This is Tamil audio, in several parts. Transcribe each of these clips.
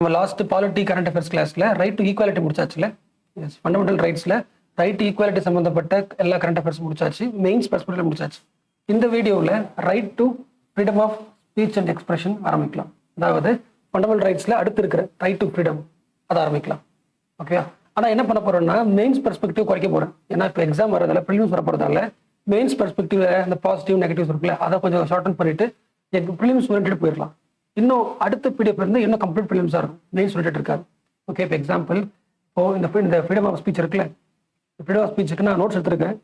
நம்ம லாஸ்ட் பாலிட்டி கரண்ட் அஃபேர்ஸ் கிளாஸ்ல ரைட் டு ஈக்குவாலிட்டி முடிச்சாச்சுல. ஃபண்டமெண்டல் ரைட்ஸ்ல ரைட் ஈக்குவாலிட்டி சம்பந்தப்பட்ட எல்லா கரண்ட் அஃபேர்ஸ் முடிச்சாச்சு, மெயின்ஸ் பெர்ஸ்பெக்டிவ்ல முடிச்சாச்சு. இந்த வீடியோவில் right to freedom of speech and expression ஆரம்பிக்கலாம். அதாவது ஃபண்டமெண்டல் ரைட்ஸ்ல அடுத்து இருக்கிற ரைட் டு ஃப்ரீடம் அதை ஆரம்பிக்கலாம். ஓகே, ஆனால் என்ன பண்ண போறோம்னா மெயின்ஸ் பெர்ஸ்பெக்டிவ் குறைக்க போறேன். ஏன்னா இப்போ எக்ஸாம் வரதால ப்ரிலிம்ஸ் வர போறதால மெயின்ஸ் பெர்ஸ்பெக்டிவ்ல அந்த பாசிட்டிவ் நெகட்டிவ்ஸ் இருக்குல்ல அதை கொஞ்சம் ஷார்டன் பண்ணிட்டு ப்ரிலிம்ஸ் ஓரியன்டட் போயிடலாம். இன்னும் அடுத்த பிடிஎஃப் இருந்து இன்னும் கம்ப்ளீட் ப்ரிலிம்ஸாக இருக்கும், மெயின்ஸ் ஓரியன்டட் இருக்காது. ஓகே, இப்போ எக்ஸாம்பிள் இப்போ இந்த ஃப்ரீடம் ஆஃப் ஸ்பீச் இருக்குல்ல, ஃப்ரீடம் ஆஃப் ஸ்பீச்சுக்கு நான் நோட்ஸ் எடுத்திருக்கேன்.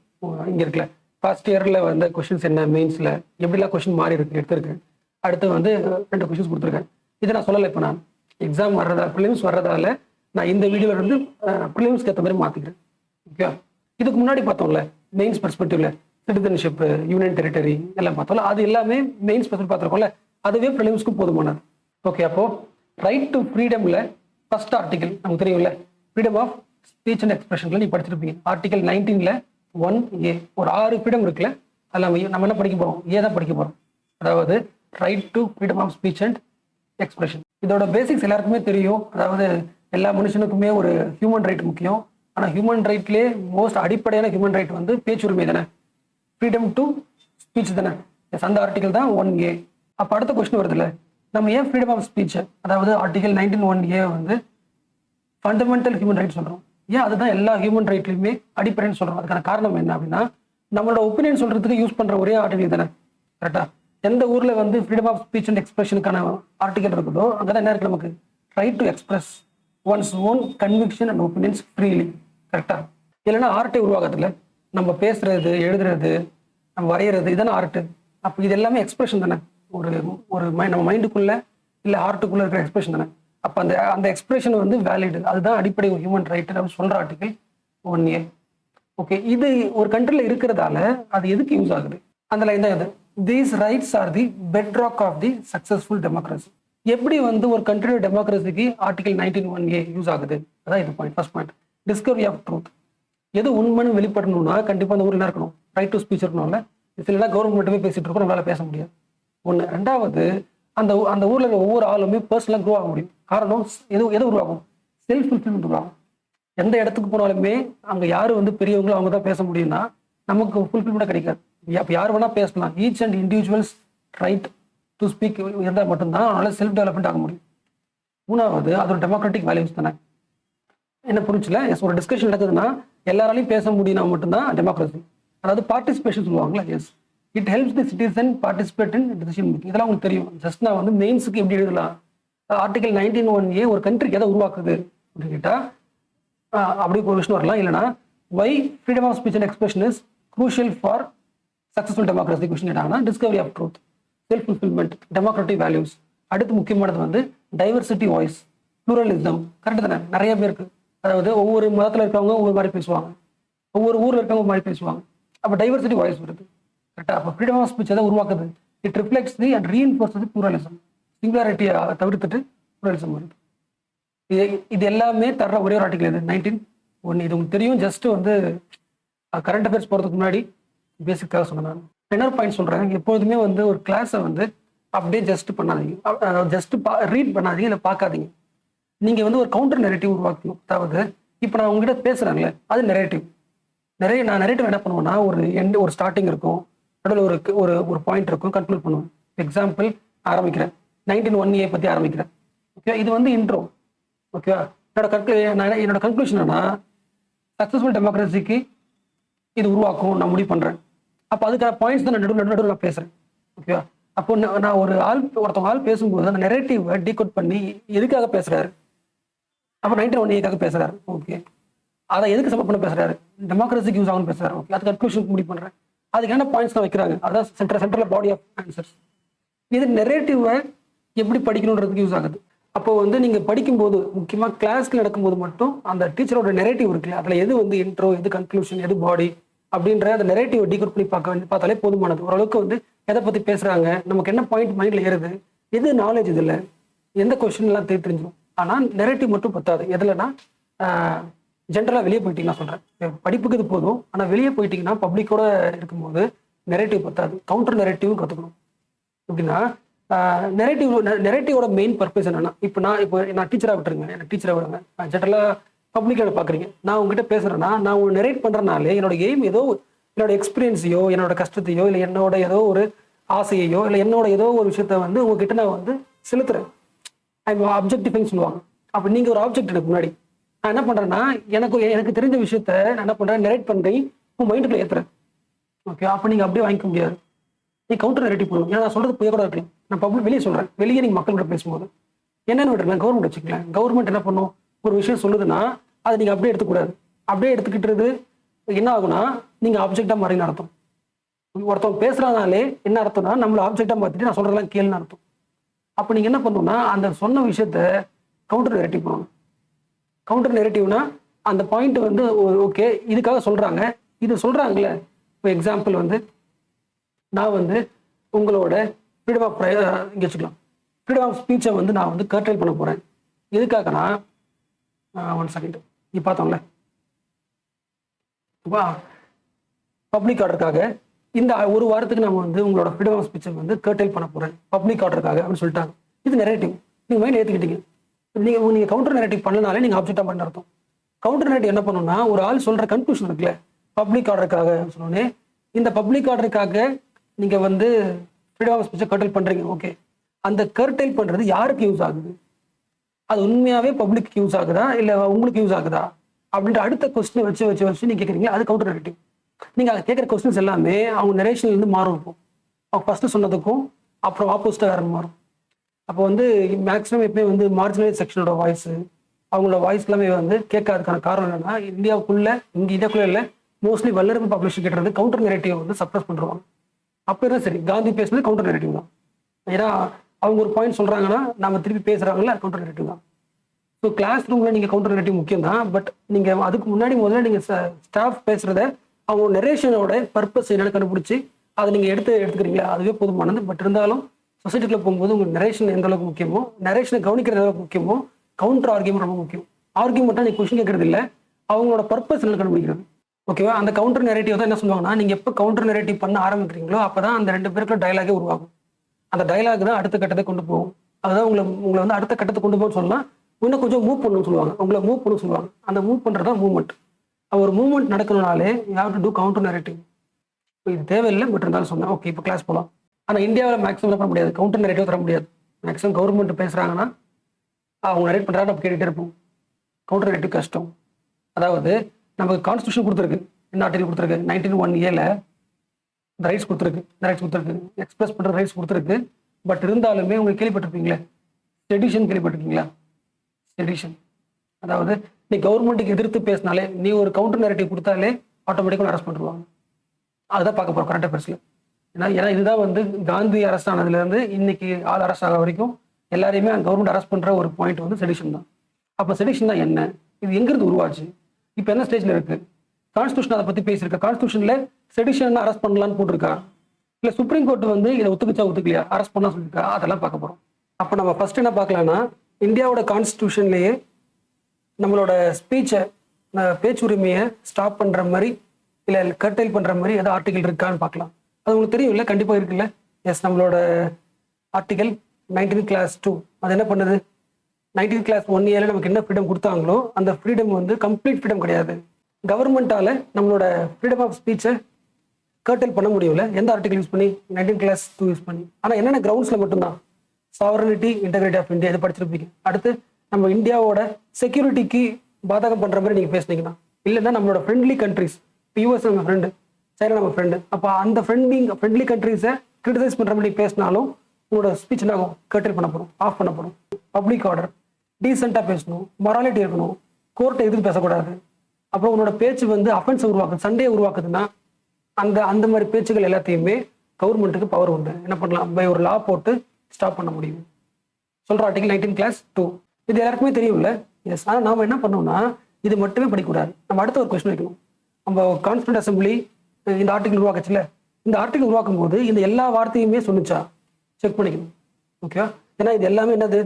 இங்கே இருக்குல்ல, ஃபர்ஸ்ட் இயரில் வந்து கொஸ்டின்ஸ் என்ன, மெயின்ஸில் எப்படிலாம் கொஸ்டின் மாறி இருக்கு எடுத்திருக்கேன். அடுத்து வந்து 2 கொஸ்டின்ஸ் கொடுத்துருக்கேன். இதை நான் சொல்லலை. இப்போ நான் எக்ஸாம் வர்றதா ப்ரிலிம்ஸ் வர்றதால நான் இந்த வீடியோவில் இருந்து ப்ரிலிம்ஸ்க்கு ஏற்ற மாதிரி மாற்றிக்கிறேன். ஓகே, இதுக்கு முன்னாடி பார்த்தோம்ல மெயின்ஸ் பெர்ஸ்பெக்டிவ்ல சிட்டிசன்ஷிப், யூனியன் டெரிட்டரி எல்லாம் பார்த்தோம்ல, அது எல்லாமே மெயின்ஸ் பெர்ஸ்பெக்டிவ் பார்த்துருக்கோம்ல, அதுவே ப்ரிலிம்ஸ்க்கு போதுமானது. ஓகே, அப்போ ரைட் டு ஃப்ரீடம்ல ஃபர்ஸ்ட் ஆர்டிகல் நமக்கு தெரியும்ல, ஃப்ரீடம் ஆஃப் ஸ்பீச் அண்ட் எக்ஸ்பிரஷன்ல நீ படிச்சிருப்பீங்க. ஆர்டிகல் 19ல 1A ஒரு 6 ஃப்ரீடம் இருக்குல்ல, அதெல்லாம் நம்ம என்ன படிக்க போறோம், ஏ தான் படிக்க போறோம். அதாவது right to freedom of speech and expression. இதோட பேசிக்ஸ் எல்லாருக்குமே தெரியும். அதாவது எல்லா மனுஷனுக்குமே ஒரு ஹியூமன் ரைட் முக்கியம். ஆனால் ஹியூமன் ரைட்லேயே மோஸ்ட் அடிப்படையான ஹியூமன் ரைட் வந்து பேச்சுரிமை தானே, ஃப்ரீடம் டு ஸ்பீச் தானே. அந்த ஆர்டிகல் தான் 1A. அப்போ அடுத்த கொஸ்டின் வருதுல்ல, நம்ம ஏன் ஃப்ரீடம் ஆஃப் ஸ்பீச், அதாவது ஆர்டிகல் 19(1)A வந்து ஃபண்டமெண்டல் ஹியூமன் ரைட் சொல்கிறோம், ஏன் அதுதான் எல்லா ஹியூமன் ரைட்லையுமே அடிப்படைன்னு சொல்கிறோம்? அதுக்கான காரணம் என்ன அப்படின்னா, நம்மளோட ஒப்பீனியன் சொல்கிறதுக்கு யூஸ் பண்ணுற ஒரே ஆர்டிகல் தானே, கரெக்டாக? எந்த ஊரில் வந்து ஃப்ரீடம் ஆஃப் ஸ்பீச் அண்ட் எக்ஸ்பிரஷனுக்கான ஆர்டிகல் இருக்குதோ அங்கே தான் என்ன இருக்குது, நமக்கு right to express one's own conviction and opinions freely, கரெக்டாக? இல்லைன்னா ஆர்ட்டே உருவாகத்துல, நம்ம பேசுறது, எழுதுறது, நம்ம வரைகிறது, இதான ஆர்ட்டு. அப்போ இது எல்லாமே எக்ஸ்பிரஷன் தானே, ஒரு ஒரு நம்ம மைண்டுக்குள்ள இல்லை ஆர்ட்டுக்குள்ள இருக்கிற எக்ஸ்பிரஷன் தானே. அப்போ அந்த எக்ஸ்பிரஷன் வந்து வேலிடு, அதுதான் அடிப்படை ஹியூமன் ரைட் அப்படின்னு சொல்ற ஆர்டிகல் 1A. ஓகே, இது ஒரு கண்ட்ரியில் இருக்கிறதால அது எதுக்கு யூஸ் ஆகுது, அந்த லைன் தான் இது. These rights are the bedrock of the successful democracy. எப்படி வந்து ஒரு கண்ட்ரியோட டெமோக்ரஸிக்கு ஆர்டிகல் 19(1)A யூஸ் ஆகுது, அதான் இது point. First point, discovery of truth. எது உண்மைன்னு வெளிப்படணும்னா கண்டிப்பாக அந்த ஊரில் என்ன இருக்கணும், ரைட் டு ஸ்பீச் இருக்கணும்ல. இல்லைன்னா கவர்மெண்ட் மட்டுமே பேசிட்டு இருக்கோம், நம்மளால பேச முடியாது. ஒன்று. ரெண்டாவது, அந்த ஊரில் இருக்கிற ஒவ்வொரு ஆளுமே பர்சனலாக க்ரோ ஆக முடியும். காரணம் எது உருவாகும், செல்ஃப் ஃபுல்ஃபில்மெண்ட் உருவாகும். எந்த இடத்துக்கு போனாலுமே அங்கே யார் வந்து பெரியவங்களோ அவங்க தான் பேச முடியும்னா நமக்கு ஃபுல்ஃபில்மெண்ட்டாக கிடைக்காது. அப்போ யார் வேணால் பேசலாம், each and individuals right to speak இருந்தால் மட்டும்தான் அதனால செல்ஃப் டெவலப்மெண்ட் ஆக முடியும். மூணாவது, அதோட டெமோக்ராட்டிக் வேல்யூஸ் தானே. என்ன புரிஞ்சுல, ஒரு டிஸ்கஷன் நடக்குதுன்னா எல்லாராலையும் பேச முடியும்னா மட்டும்தான் டெமோக்ரஸி. அதாவது பார்ட்டிசிபேஷன் சொல்லுவாங்களா, yes, it helps the citizen participate in decision making. இதெல்லாம் உங்களுக்கு தெரியும். ஜஸ்ட் நான் வந்து மெயின்ஸுக்கு எப்படி எழுதலாம், ஆர்டிகல் 19(1)A ஒரு கண்ட்ரிக்கு எதை உருவாக்குது அப்படின்னு கேட்டா அப்படி ஒரு விஷயம் வரலாம். இல்லைனா why freedom of speech and expression is crucial for successful democracy question கேட்டாங்கன்னா discovery of truth, self fulfilment, democratic values. அடுத்து முக்கியமானது வந்து டைவர்சிட்டி வாய்ஸ், ப்ளூரலிசம். கரெக்டு தானே, நிறைய பேருக்கு, அதாவது ஒவ்வொரு மதத்தில் இருக்கவங்க ஒவ்வொரு மாதிரி பேசுவாங்க, ஒவ்வொரு ஊரில் இருக்கவங்க ஒரு மாதிரி பேசுவாங்க. அப்போ டைவர்சிட்டி வாய்ஸ் வருது, கரெக்டாக? அப்போ ஃப்ரீடம் ஆஃப் ஸ்பீச் எதை உருவாக்குது, it reflects the and reinforce the pluralism. சிங்குலாரிட்டியை தவிர்த்துட்டு ப்ளூரலிசம் வருது. இது எல்லாமே தர்ற ஒரே ஒரு ஆர்டிகல் இது 19(1). இது உங்களுக்கு தெரியும். ஜஸ்ட் வந்து கரண்ட் அஃபேர்ஸ் போகிறதுக்கு முன்னாடி பேசிக்காக சொன்னேன். நான் இன்னொரு பாயிண்ட் சொல்கிறேன், எப்போதுமே வந்து ஒரு கிளாஸை வந்து அப்படியே ஜஸ்ட் பண்ணாதீங்க, ஜஸ்ட் ரீட் பண்ணாதீங்க, இல்லை பார்க்காதீங்க. நீங்கள் வந்து ஒரு கவுண்டர் நெரேட்டிவ் உருவாக்கணும். அதாவது இப்போ நான் உங்ககிட்ட பேசுகிறேன்ல, அது நெரேட்டிவ். நான் நெரேட்டிவ் என்ன பண்ணுவேன்னா, ஒரு ஸ்டார்டிங் இருக்கும், நடுவில் ஒரு பாயிண்ட் இருக்கும், கன்க்ளூட் பண்ணுவேன். எக்ஸாம்பிள் ஆரம்பிக்கிறேன், 19(1)A பற்றி ஆரம்பிக்கிறேன். ஓகே, இது வந்து இன்ட்ரோ. ஓகே, என்னோட கன்க்ளூஷன் என்னன்னா, சக்ஸஸ்ஃபுல் டெமோக்ரஸிக்கு இது உருவாக்கும் நான் முடிவு பண்ணுறேன். அப்போ அதுக்கான பாயிண்ட்ஸ் தான் நான் நடுவில் நான் பேசுகிறேன். ஓகேவா? அப்போ நான் ஒருத்தவங்க ஆள் பேசும்போது அந்த நெரேட்டிவை டீகோட் பண்ணி எதுக்காக பேசுகிறாரு, அப்போ 19(1)Aக்காக பேசுகிறாரு. ஓகே, அதை எதுக்கு சப்போர்ட் பண்ண பேசுகிறாரு, டெமோக்ரஸிக்கு யூஸ் ஆகும்னு பேசுகிறாரு. ஓகே, அது கன்க்ளூஷனுக்கு முடிவு பண்ணுறேன். அதுக்கு என்ன பாயிண்ட்ஸ் தான் வைக்கிறாங்க, அதான் சென்ட்ரல் பாடி ஆஃப் ஆன்சர்ஸ். இது நெரேட்டிவை எப்படி படிக்கணுன்றதுக்கு யூஸ் ஆகுது. அப்போ வந்து நீங்கள் படிக்கும்போது, முக்கியமாக கிளாஸ்க்கு நடக்கும்போது மட்டும் அந்த டீச்சரோட நெரேட்டிவ் இருக்குல்ல, அதில் எது வந்து இன்ட்ரோ, எது கன்க்ளூஷன், எது பாடி அப்படின்ற அந்த நெரேட்டிவ் டீகோட் பண்ணி பார்த்தாலே போதுமானது. ஓரளவுக்கு வந்து எதை பற்றி பேசுகிறாங்க, நமக்கு என்ன பாயிண்ட் மைண்டில் ஏறுது, எது நாலேஜ், இதில் எந்த கொஸ்டின்லாம் தெரிஞ்சிடும். ஆனால் நெரேட்டிவ் மட்டும் பத்தாது. எதுலன்னா ஜென்ரலாக வெளியே போயிட்டீங்கன்னா சொல்கிறேன், படிப்புக்கு இது போதும். ஆனால் வெளியே போயிட்டீங்கன்னா பப்ளிக்கோட இருக்கும்போது நெரேட்டிவ் பத்தாது, கவுண்டர் நெரேட்டிவும் கற்றுக்கணும். எப்படின்னா நெரேட்டிவோட மெயின் பர்பஸ் என்னன்னா, இப்போ நான் டீச்சராக விட்டுருங்க, என்ன டீச்சராக விடுங்க, ஜென்ரலாக பப்ளிக்காக பார்க்குறீங்க, நான் உங்ககிட்ட பேசுகிறேன்னா நான் உங்க நெரேட் பண்ணுறனாலே என்னோட எய்ம் ஏதோ என்னோட எக்ஸ்பீரியன்ஸையோ என்னோட கஷ்டத்தையோ இல்லை என்னோட ஏதோ ஒரு ஆசையையோ இல்லை என்னோட ஏதோ ஒரு விஷயத்த வந்து உங்ககிட்ட நான் வந்து செலுத்துறேன். அப்ஜெக்டிஃபைன்னு சொல்லுவாங்க. அப்போ நீங்கள் ஒரு ஆப்ஜெக்ட் எனக்கு முன்னாடி நான் என்ன பண்ணுறேன்னா எனக்கு தெரிஞ்ச விஷயத்த நான் என்ன பண்ணுறேன், நெரேட் பண்ணி உங்கள் மைண்டுக்குள்ள ஏற்றுறேன். ஓகே, அப்போ நீங்கள் அப்படியே வாங்கிக்க முடியாது. நீ கவுண்டர் நெரேட்டிவ் பண்ணணும். ஏன்னா நான் சொல்றது புரிய கூட இருக்கலாம். நான் பப்ளிக் வெளியே சொல்றேன், வெளியே நீங்க மக்கள் கூட பேசும்போது என்னன்னு விட்டுருக்கலாம், கவர்மெண்ட் வச்சுக்கலாம். கவர்மெண்ட் என்ன பண்ணும், ஒரு விஷயம் சொல்லுதுன்னா அதை நீங்க அப்படியே எடுத்துக்கூடாது. அப்படியே எடுத்துக்கிட்டுறது என்ன ஆகுனா நீங்க ஆப்ஜெக்டா மாறின்னு அர்த்தம். ஒருத்தவங்க பேசுறதுனாலே என்ன அர்த்தம்னா நம்மள ஆப்ஜெக்டா மாத்திட்டு நான் சொல்றதெல்லாம் கேளுன்னு அர்த்தம். அப்போ நீங்க என்ன பண்ணணும்னா அந்த சொன்ன விஷயத்த கவுண்டர் நெரேட்டிவ் பண்ணணும். கவுண்டர் நெரேட்டிவ்னா அந்த பாயிண்ட் வந்து ஓகே இதுக்காக சொல்றாங்க, இது சொல்றாங்கல்ல. இப்போ எக்ஸாம்பிள் வந்து நான் வந்து உங்களோட ஃப்ரீடம் ஆஃப் இங்கே வச்சுக்கலாம், ஃப்ரீடம் ஆஃப் ஸ்பீச்சை வந்து நான் வந்து கர்டைல் பண்ண போகிறேன். எதுக்காகனா 1 செகண்ட் நீ பார்த்தோம்ல பப்ளிக் ஆர்டருக்காக இந்த ஒரு வாரத்துக்கு நம்ம வந்து உங்களோட ஃப்ரீடம் ஆஃப் ஸ்பீச்சை வந்து கர்டைல் பண்ண போகிறேன் பப்ளிக் ஆர்டருக்காக அப்படின்னு சொல்லிட்டாங்க. இது நெரேட்டிவ், நீங்கள் மைண்ட் ஏற்றுக்கிட்டீங்க. நீங்கள் கவுண்டர் நெரேட்டிவ் பண்ணனாலே நீங்கள் ஆப்ஜெக்டாக பண்ண அர்த்தம். கவுண்டர் நெரேட்டிவ் என்ன பண்ணணும்னா ஒரு ஆள் சொல்கிற கன்க்ளூஷன் இருக்குல்ல, பப்ளிக் ஆர்டருக்காக சொன்னோன்னே இந்த பப்ளிக் ஆர்டருக்காக நீங்க வந்து ஃப்ரீடம் ஆஃப் ஸ்பீச்சை கர்டைல் பண்றீங்க. ஓகே, அந்த கர்டைல் பண்றது யாருக்கு யூஸ் ஆகுது, அது உண்மையாவே பப்ளிக் யூஸ் ஆகுதா இல்ல உங்களுக்கு யூஸ் ஆகுதா அப்படின்ற அடுத்த கொஸ்டினை வச்சு வச்சு வச்சு நீங்க கேட்குறீங்க. அது கவுண்டர் நெரேட்டிவ். நீங்க அதை கேட்குற கொஸ்டின்ஸ் எல்லாமே அவங்க நெரேஷன்ல இருந்து மாறும். இருக்கும் அவங்க ஃபர்ஸ்ட் சொன்னதுக்கும் அப்புறம் ஆப்போசிட்டா வேற மாறும். அப்போ வந்து மேக்ஸிமம் எப்பவுமே வந்து மார்ஜினலைஸ் செக்ஷனோட வாய்ஸ் அவங்களோட வாய்ஸ் எல்லாமே வந்து கேட்காததுக்கான காரணம் என்னன்னா இந்தியாவுக்குள்ள இல்லை, மோஸ்ட்லி வல்லரபிள் பாப்புலேஷன் கேட்டது கவுண்டர் நெரேட்டிவ் வந்து சப்ரஸ் பண்ணுவாங்க. அப்போ தான் சரி, காந்தி பேசுனது கவுண்டர் நெரேட்டிவ் தான். ஏன்னா அவங்க ஒரு பாயிண்ட் சொல்றாங்கன்னா நம்ம திருப்பி பேசுறாங்கல்ல, கவுண்டர் நெரேட்டிவ் தான். ஸோ கிளாஸ் ரூம்ல நீங்க கவுண்டர் நெரேட்டிவ் முக்கியம் தான். பட் நீங்க அதுக்கு முன்னாடி முதல்ல நீங்க ஸ்டாஃப் பேசுறத அவங்க நெரேஷனோட பர்பஸ் என்னன்னு கண்டுபிடிச்சி அதை நீங்க எடுத்துக்கிறீங்களா, அதுவே போதுமானது. பட் இருந்தாலும் சொசைட்டிக்குள்ள போகும்போது உங்களுக்கு நெரேஷன் எந்த அளவுக்கு முக்கியமோ, நெரேஷனை கவனிக்கிற அளவுக்கு முக்கியமோ, கவுண்டர் ஆர்கியூமெண்ட் ரொம்ப முக்கியம். ஆர்கியூமெண்ட்டா நீங்க கொஸ்டின் கேட்கறது இல்லை, அவங்களோட பர்பஸ் என்ன கண்டுபிடிக்கிறது. ஓகேவா, அந்த கவுண்டர் நெரேட்டிவ் தான் என்ன சொல்லுவாங்கன்னா நீங்க எப்போ கவுண்டர் நெரேட்டிவ் பண்ண ஆரம்பிக்கிறீங்களோ அப்பதான் அந்த ரெண்டு பேருக்கு டயலாகே உருவாகும். அந்த டயலாக் தான் அடுத்த கட்டத்தை கொண்டு போகும். அதுதான் உங்களை வந்து அடுத்த கட்டத்தை கொண்டு போகணும்னு சொல்லலாம். இன்னும் கொஞ்சம் மூவ் பண்ணணும்னு சொல்லுவாங்க, உங்களை மூவ் பண்ண சொல்லுவாங்க. அந்த மூவ் பண்றதா மூவ்மெண்ட். ஒரு மூவ்மெண்ட் நடக்கணும்னாலே you have to do counter narrative. இது தேவையில்லை, பட் இருந்தாலும் சொன்னேன். ஓகே, இப்போ கிளாஸ் போகலாம். ஆனால் இந்தியாவில் மேக்ஸிமம் பண்ண முடியாது, கவுண்டர் நெரேட்டிவ் தர முடியாது. மேக்ஸிமம் கவர்மெண்ட் பேசுறாங்கன்னா அவங்க நெரேட் பண்றாங்க, நம்ம கேட்டுகிட்டே இருப்போம். கவுண்டர் நெரேட்டிவ் கஷ்டம். அதாவது நமக்கு கான்ஸ்டியூஷன் கொடுத்துருக்கு, என்ன ஆர்டிகல் கொடுத்துருக்கு, 1901A இந்த ரைட்ஸ் கொடுத்துருக்கு, எக்ஸ்பிரஸ் பண்ற ரைட்ஸ் கொடுத்துருக்கு. பட் இருந்தாலுமே உங்களுக்கு கேள்விப்பட்டிருப்பீங்களே செடிஷன், கேள்விப்பட்டிருக்கீங்களா? செடிஷன் அதாவது நீ கவர்மெண்ட்டுக்கு எதிர்த்து பேசினாலே, நீ ஒரு கவுண்டர் நெரேட்டிவ் கொடுத்தாலே ஆட்டோமேட்டிக்காக அரெஸ்ட் பண்ணிடுவாங்க. அதுதான் பார்க்க போறோம் கரண்ட் அஃபேர்ஸ்ல. ஏன்னா இதுதான் வந்து காந்தி அரெஸ்ட் ஆனதுல இருந்து இன்னைக்கு ஆள் அரெஸ்ட் ஆக வரைக்கும் எல்லாரையுமே கவர்மெண்ட் அரெஸ்ட் பண்ற ஒரு பாயிண்ட் வந்து செடிஷன் தான். அப்போ செடிஷன் தான் என்ன, இது எங்கிருந்து உருவாச்சு, இப்போ என்ன ஸ்டேஜ்ல இருக்கு, கான்ஸ்டியூஷன் அதை பத்தி பேசியிருக்க, கான்ஸ்டியூஷன்ல செடிஷன் அரெஸ்ட் பண்ணலான்னு போட்டிருக்கா, இல்ல சுப்ரீம் கோர்ட் வந்து இதை ஒத்துக்கலையா அரெஸ்ட் பண்ணலாம் சொல்லியிருக்கா, அதெல்லாம் பார்க்க போறோம். அப்போ நம்ம ஃபர்ஸ்ட் என்ன பார்க்கலாம்னா, இந்தியாவோட கான்ஸ்டியூஷன்லயே நம்மளோட ஸ்பீச்சை, பேச்சுரிமையை ஸ்டாப் பண்ற மாதிரி இல்ல கர்டைல் பண்ற மாதிரி ஏதாவது ஆர்டிகல் இருக்கான்னு பார்க்கலாம். அது உங்களுக்கு தெரியும் இல்லை, கண்டிப்பா இருக்குல்ல. எஸ், நம்மளோட ஆர்டிகல் 19 கிளாஸ் 2 அது என்ன பண்ணுது, 19 கிளாஸ் 1A நமக்கு என்ன ஃப்ரீடம் கொடுத்தாங்களோ அந்த ஃப்ரீடம் வந்து கம்ப்ளீட் ஃப்ரீடம் கிடையாது. கவர்மெண்டால நம்மளோட ஃப்ரீடம் ஆஃப் ஸ்பீச்சை கர்டைல் பண்ண முடியல. எந்த ஆர்டிகல் யூஸ் பண்ணி, 19 கிளாஸ் 2 யூஸ் பண்ணி. ஆனால் என்னென்ன கிரவுண்ட்ஸ்ல மட்டும்தான், சாவரனிட்டி, இன்டெகிரிட்டி ஆஃப் இந்தியா, இது படிச்சிருப்பீங்க. அடுத்து நம்ம இந்தியாவோட செக்யூரிட்டிக்கு பாதகம் பண்ற மாதிரி நீங்க பேசுனீங்கன்னா, இல்லைன்னா நம்மளோட ஃப்ரெண்ட்லி கண்ட்ரிஸ், யூஎஸ் நம்ம ஃப்ரெண்டு, சைனா நம்ம ஃப்ரெண்டு, அப்போ அந்த ஃப்ரெண்ட்லி கண்ட்ரிஸை கிரிட்டிசைஸ் பண்ற மாதிரி பேசினாலும் உங்களோட ஸ்பீச் என்ன ஆகும், கர்டைல் பண்ணப்படும், ஆஃப் பண்ணப்படும். பப்ளிக் ஆர்டர், டீசெண்டாக பேசணும், மொராலிட்டி இருக்கணும், கோர்ட்டை எதிர்த்து பேசக்கூடாது. அப்புறம் உன்னோட பேச்சு வந்து அஃபென்ஸை உருவாக்குது, சண்டையை உருவாக்குதுன்னா அந்த மாதிரி பேச்சுகள் எல்லாத்தையுமே கவர்மெண்ட்டுக்கு பவர் உண்டு. என்ன பண்ணலாம், பை ஒரு லா போட்டு ஸ்டாப் பண்ண முடியும். சொல்ற ஆர்டிகல் 19 கிளாஸ் 2 இது எல்லாருக்குமே தெரியும்ல. எஸ், ஆனால் நாம என்ன பண்ணோம்னா இது மட்டுமே படிக்கக்கூடாது. நம்ம அடுத்த ஒரு கொஸ்டின் வைக்கணும். நம்ம கான்ஸ்டியூண்ட் அசம்பிளி இந்த ஆர்டிகல் உருவாக்குச்சுல, இந்த ஆர்டிகல் உருவாக்கும் போது இந்த எல்லா வார்த்தையுமே சொன்னிச்சா செக் பண்ணிக்கணும். ஓகேவா, ஏன்னா இது எல்லாமே என்னது,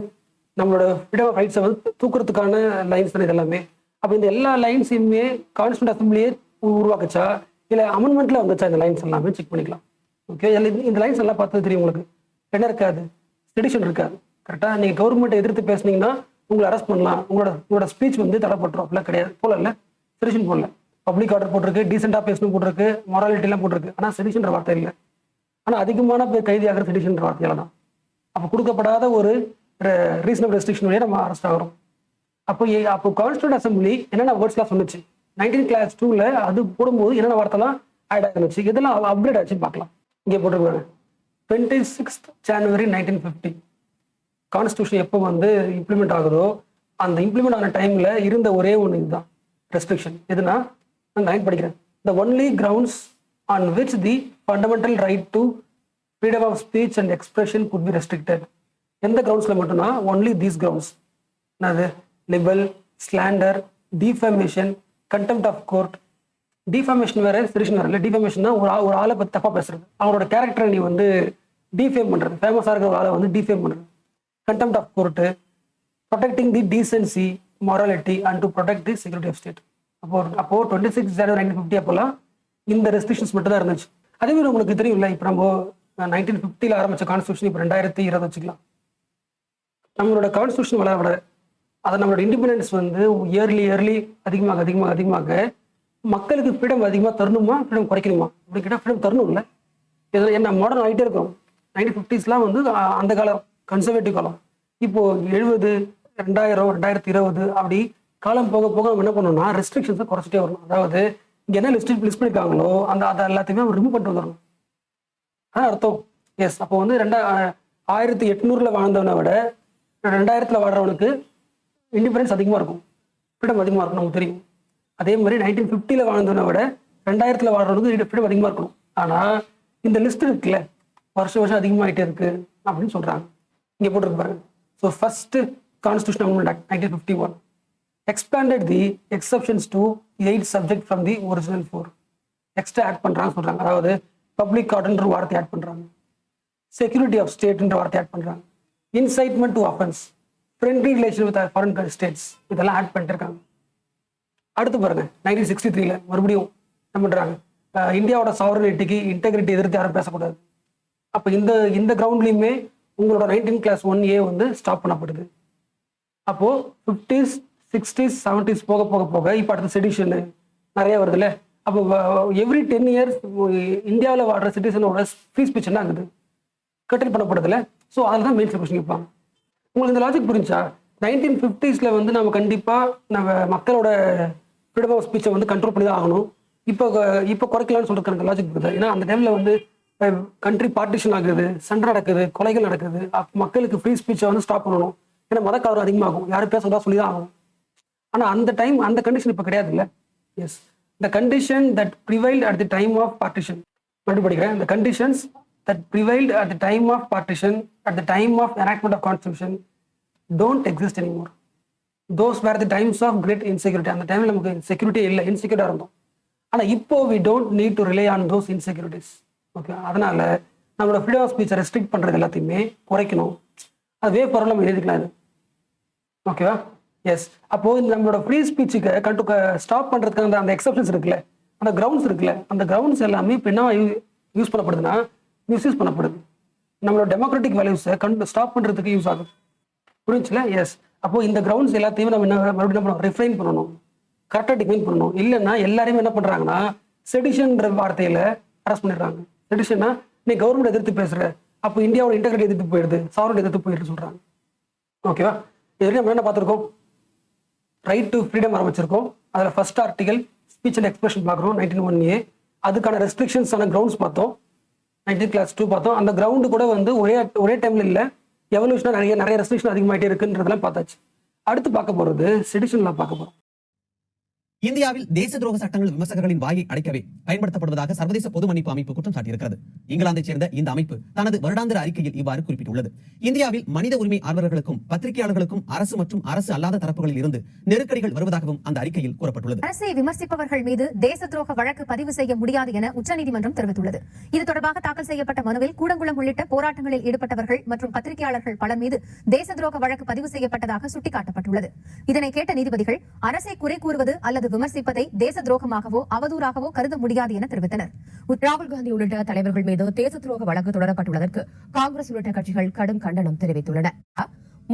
நம்மளோட ஃப்ரீடம் ஆஃப் ரைட்ஸை வந்து தூக்குறதுக்கான லைன்ஸ் தான் இது எல்லாமே. அப்போ இந்த எல்லா லைன்ஸையுமே கான்ஸ்டியூண்ட் அசம்பிளியே உருவாக்குச்சா இல்லை அமெண்ட்மெண்ட்ல வந்துச்சா, இந்த லைன்ஸ் எல்லாமே செக் பண்ணிக்கலாம். ஓகே, இந்த லைன்ஸ் எல்லாம் பார்த்தது தெரியும் உங்களுக்கு. என்ன இருக்காது, செடிஷன் இருக்காது. கரெக்டாக நீங்கள் கவர்மெண்ட்டை எதிர்த்து பேசுனீங்கன்னா உங்களை அரெஸ்ட் பண்ணலாம், உங்களோட ஸ்பீச் வந்து தடைப்பட்டுரும். அப்படிலாம் கிடையாது. போல இல்லை, செடிஷன் போடல. பப்ளிக் ஆர்டர் போட்டிருக்கு, டீசெண்டாக பேசணும் போட்டிருக்கு, மொராலிட்டிலாம் போட்டிருக்கு. ஆனால் செடிஷன்ற வார்த்தை இல்லை. ஆனால் அதிகமான பேர் கைதியாகிற செடிஷன்ற வார்த்தையால தான். அப்போ கொடுக்கப்படாத ஒரு ரீசனபிள் ரெஸ்ட்ரிக்ஷன் வழியாக நம்ம அரெஸ்ட் ஆகிறோம். அப்போ கான்ஸ்டியூண்ட் அசம்பிளி என்னென்ன வேர்ட்ஸ்லாம் சொன்னிச்சு 19 Class 2ல அது போடும்போது என்னென்ன வார்த்தைலாம் ஆட் ஆகிருந்துச்சு, இதெல்லாம் அப்டேட் ஆச்சு பார்க்கலாம். இங்கே போட்டிருக்காங்க 26th January 1950 கான்ஸ்டியூஷன் எப்போ வந்து இம்ப்ளிமெண்ட் ஆகுதோ அந்த இம்ப்ளிமெண்ட் ஆன டைம்ல இருந்த ஒரே ஒன்று இதுதான் ரெஸ்ட்ரிக்ஷன். எதுனா நான் லைன் படிக்கிறேன். The only grounds on which the fundamental right to freedom of speech and expression could be restricted. எந்த கிரவுண்ட்ஸ்ல மட்டும்னா ஒன்லி தீஸ் கிரவுண்ட்ஸ். என்னது? Libel, slander, defamation, contempt of court. Defamation வேற, செடிஷன் வேற இல்லை. டிஃபமேஷன் தான் ஒரு ஆளை பற்றி தப்பா பேசுறது, அவரோட கேரக்டரை நீ வந்து டிஃபேம் பண்றது, ஃபேமஸாக இருக்கிற ஒரு ஆளை வந்து டிஃபேம் பண்றது. Contempt of court, protecting the decency, morality and to protect the security of state. அப்போ 26 January 1950 அப்போலாம் இந்த ரெஸ்ட்ரிக்ஷன்ஸ் மட்டும் தான் இருந்துச்சு. அதே மாதிரி உங்களுக்கு தெரியும் இல்லை, இப்போ நம்ம 1950 ஆரம்பிச்ச கான்ஸ்டியூஷன் இப்போ 2020 வச்சுக்கலாம். நம்மளோட கான்ஸ்டியூஷன் வளர அதை நம்மளோட இண்டிபெண்டன்ஸ் வந்து இயர்லி அதிகமாக மக்களுக்கு ஃப்ரீடம் அதிகமாக தரணுமா, ஃப்ரீடம் குறைக்கணுமா அப்படின்னு கேட்டால் ஃப்ரீடம் தரணும் இல்லை. இதில் என்ன மாடர்ன் ஆகிட்டே இருக்கும். 1950s வந்து அந்த காலம் கன்சர்வேட்டிவ் காலம். இப்போ 70, 2000, 2020 அப்படி காலம் போக போக நம்ம என்ன பண்ணணும்னா ரெஸ்ட்ரிக்ஷன்ஸை குறைச்சிட்டே வரணும். அதாவது இங்கே என்ன லிஸ்ட் பண்ணியிருக்காங்களோ அதை எல்லாத்தையுமே ரிமூவ் பண்ணிட்டு வந்துடணும். அதான் அர்த்தம். எஸ், அப்போ வந்து 1800 வாழ்ந்தவனை விட 2000 வாழ்றவனுக்கு இண்டிபெண்டன்ஸ் அதிகமாக இருக்கும், ஃப்ரீடம் அதிகமாக இருக்கும், நமக்கு தெரியும். அதே மாதிரி 1950 வாழ்ந்தவனை விட 2000 வாழ்றவனுக்கு ஃப்ரீடம் அதிகமாக இருக்கணும். ஆனால் இந்த லிஸ்ட் இருக்குல்ல, வருஷம் அதிகமாகிட்டே இருக்கு அப்படின்னு சொல்றாங்க. இங்கே போட்டிருக்கு பாருங்க. So first constitution amendment act 1951 expanded the exceptions to 8 subject from the original 4. Extra add பண்றாங்க சொல்றாங்க. அதாவது பப்ளிக் ஆர்டர்ன்ற வார்த்தை ஆட் பண்றாங்க, செக்யூரிட்டி ஆஃப் ஸ்டேட்ன்ற வார்த்தை ஆட் பண்றாங்க, incitement to offence, friendly relation with foreign states, இதெல்லாம் ஆட் பண்ணிட்டு இருக்காங்க. அடுத்து பாருங்க 1963 மறுபடியும் என்ன பண்றாங்க, இந்தியாவோட சாவரனிட்டிக்கு இன்டெகிரிட்டி எதிர்த்து யாரும் பேசக்கூடாது. அப்போ இந்த கிரவுண்ட்லையுமே உங்களோட 19 Class 1A வந்து ஸ்டாப் பண்ணப்படுது. அப்போ 50s 60s 70s போக போக போக இப்போ அடுத்த செடிஷனு நிறைய வருதுல்ல. அப்போ எவ்ரி 10 years இந்தியாவில் வாழ்ற சிட்டிசனோட ஃப்ரீ ஸ்பீச் என்ன ஆகுது, கட்டல் பண்ணப்படுதுல. ஸோ அதில் தான் மெயின் கொஸ்டின் கேட்பாங்க. உங்களுக்கு இந்த லாஜிக் புரிஞ்சா 1950s வந்து நம்ம கண்டிப்பாக நம்ம மக்களோட ஃப்ரீடம் ஆஃப் ஸ்பீச்சை வந்து கண்ட்ரோல் பண்ணி தான் ஆகணும். இப்போ குறைக்கலாம்னு சொல்லிட்டு எனக்கு லாஜிக் புரியுது. ஏன்னா அந்த டைமில் வந்து கண்ட்ரி பார்ட்டிஷன் ஆகுது, சண்டை நடக்குது, கொலைகள் நடக்குது. மக்களுக்கு ஃப்ரீ ஸ்பீச்சை வந்து ஸ்டாப் பண்ணணும். ஏன்னா மதக்காரம் அதிகமாகும், யாரும் பேசுறதா சொல்லி தான் ஆகும். ஆனால் அந்த கண்டிஷன் இப்போ கிடையாது இல்லை. Yes, the condition that prevailed at the time of partition, மறுபடியும் படிக்கிறேன். The conditions that prevailed at the time of partition at the time of enactment of constitution don't exist anymore. Those were the times of great insecurity. அந்த டைமில் நமக்கு செக்யூரிட்டி இல்லை, இன்செக்யூரிட்டாக இருந்தோம். ஆனால் இப்போ we don't need to rely on those insecurities. Okay, அதனால நம்மளோட ஃப்ரீடம் ஆஃப் ஸ்பீச்சை ரெஸ்ட்ரிக்ட் பண்ணுறது எல்லாத்தையுமே குறைக்கணும். அது வே ஃபார் நம்ம எழுதிக்கலாம் இது. ஓகேவா? எஸ், அப்போ நம்மளோட ஃப்ரீ ஸ்பீச்சுக்கு ஸ்டாப் பண்ணுறதுக்கு அந்த எக்ஸப்ஷன்ஸ் இருக்குல்ல, அந்த கிரவுண்ட்ஸ் இருக்குல்ல, அந்த கிரவுண்ட்ஸ் எல்லாமே இப்போ என்ன யூஸ் பண்ணப்படுதுன்னா மிஸ்யூஸ் பண்ணப்படுது. நம்மளோட டெமோக்ராட்டிக் வேல்யூஸை ஸ்டாப் பண்ணுறதுக்கு யூஸ் ஆகுது. புரிஞ்சுல? எஸ், அப்போ இந்த கிரவுண்ட்ஸ் எல்லாத்தையும் நம்ம மறுபடியும் ரிஃபைன் பண்ணணும், கரெக்டாக டிஃபைன் பண்ணணும். இல்லைன்னா எல்லாரையும் என்ன பண்ணுறாங்கன்னா செடிஷன்ற வார்த்தையில அரெஸ்ட் பண்ணிடுறாங்க. செடிஷன்னா நீ கவர்மெண்ட் எதிர்த்து பேசுற, அப்போ இந்தியாவோட இன்டெகிரிட்டி எதிர்த்து போயிடுது, சாவரன் எதிர்த்து போயிடுது சொல்றாங்க. ஓகேவா? இதுவரையும் நம்ம என்ன பார்த்துருக்கோம், ரைட் டு ஃப்ரீடம் ஆரம்பிச்சிருக்கோம். அதில் first article speech and expression பார்க்குறோம் 1901A. அதுக்கான ரெஸ்ட்ரிக்ஷன்ஸான கிரவுண்ட்ஸ் பார்த்தோம், 19 Class 2 பார்த்தோம். அந்த கிரவுண்டு கூட வந்து ஒரே டைம்ல இல்லை, எவல்யூஷனாக நிறைய ரெஸ்ட்ரிக்ஷன் அதிகமாகிட்டே இருக்குன்றதெல்லாம் பார்த்தாச்சு. அடுத்து பார்க்க போகிறது செடிஷன்லாம் பார்க்க போகிறோம். இந்தியாவில் தேச துரோக சட்டங்கள் விமர்சகர்களின் வாயை அடைக்கவே பயன்படுத்தப்படுவதாக சர்வதேச பொது மன்னிப்பு அமைப்பு குற்றம் சாட்டியிருக்கிறது. இங்கிலாந்தைச் சேர்ந்த இந்த அமைப்பு தனது வருடாந்திர அறிக்கையில் இவ்வாறு குறிப்பிட்டுள்ளது. இந்தியாவில் மனித உரிமை ஆர்வலர்களுக்கும் பத்திரிகையாளர்களுக்கும் அரசு மற்றும் அரசு அல்லாத தரப்புகளில் இருந்து நெருக்கடிகள் வருவதாகவும் அந்த அறிக்கையில் கூறப்பட்டுள்ளது. அரசை விமர்சிப்பவர்கள் மீது தேச துரோக வழக்கு பதிவு செய்ய முடியாது என உச்சநீதிமன்றம் தெரிவித்துள்ளது. இது தொடர்பாக தாக்கல் செய்யப்பட்ட மனுவில் கூடங்குளம் உள்ளிட்ட போராட்டங்களில் ஈடுபட்டவர்கள் மற்றும் பத்திரிகையாளர்கள் பலர் மீது தேச துரோக வழக்கு பதிவு செய்யப்பட்டதாக சுட்டிக்காட்டப்பட்டுள்ளது. இதனை கேட்ட நீதிபதிகள் அரசை குறை கூறுவது அல்லது விமர்சிப்பதை தேச துரோகமாகவோ அவதூறாகவோ கருத முடியாது என தெரிவித்தனர். ராகுல் காந்தி உள்ளிட்ட தலைவர்கள் மீது தேச துரோக வழக்கு தொடரப்பட்டுள்ளதற்கு காங்கிரஸ் உள்ளிட்ட கட்சிகள் கடும் கண்டனம் தெரிவித்துள்ளன.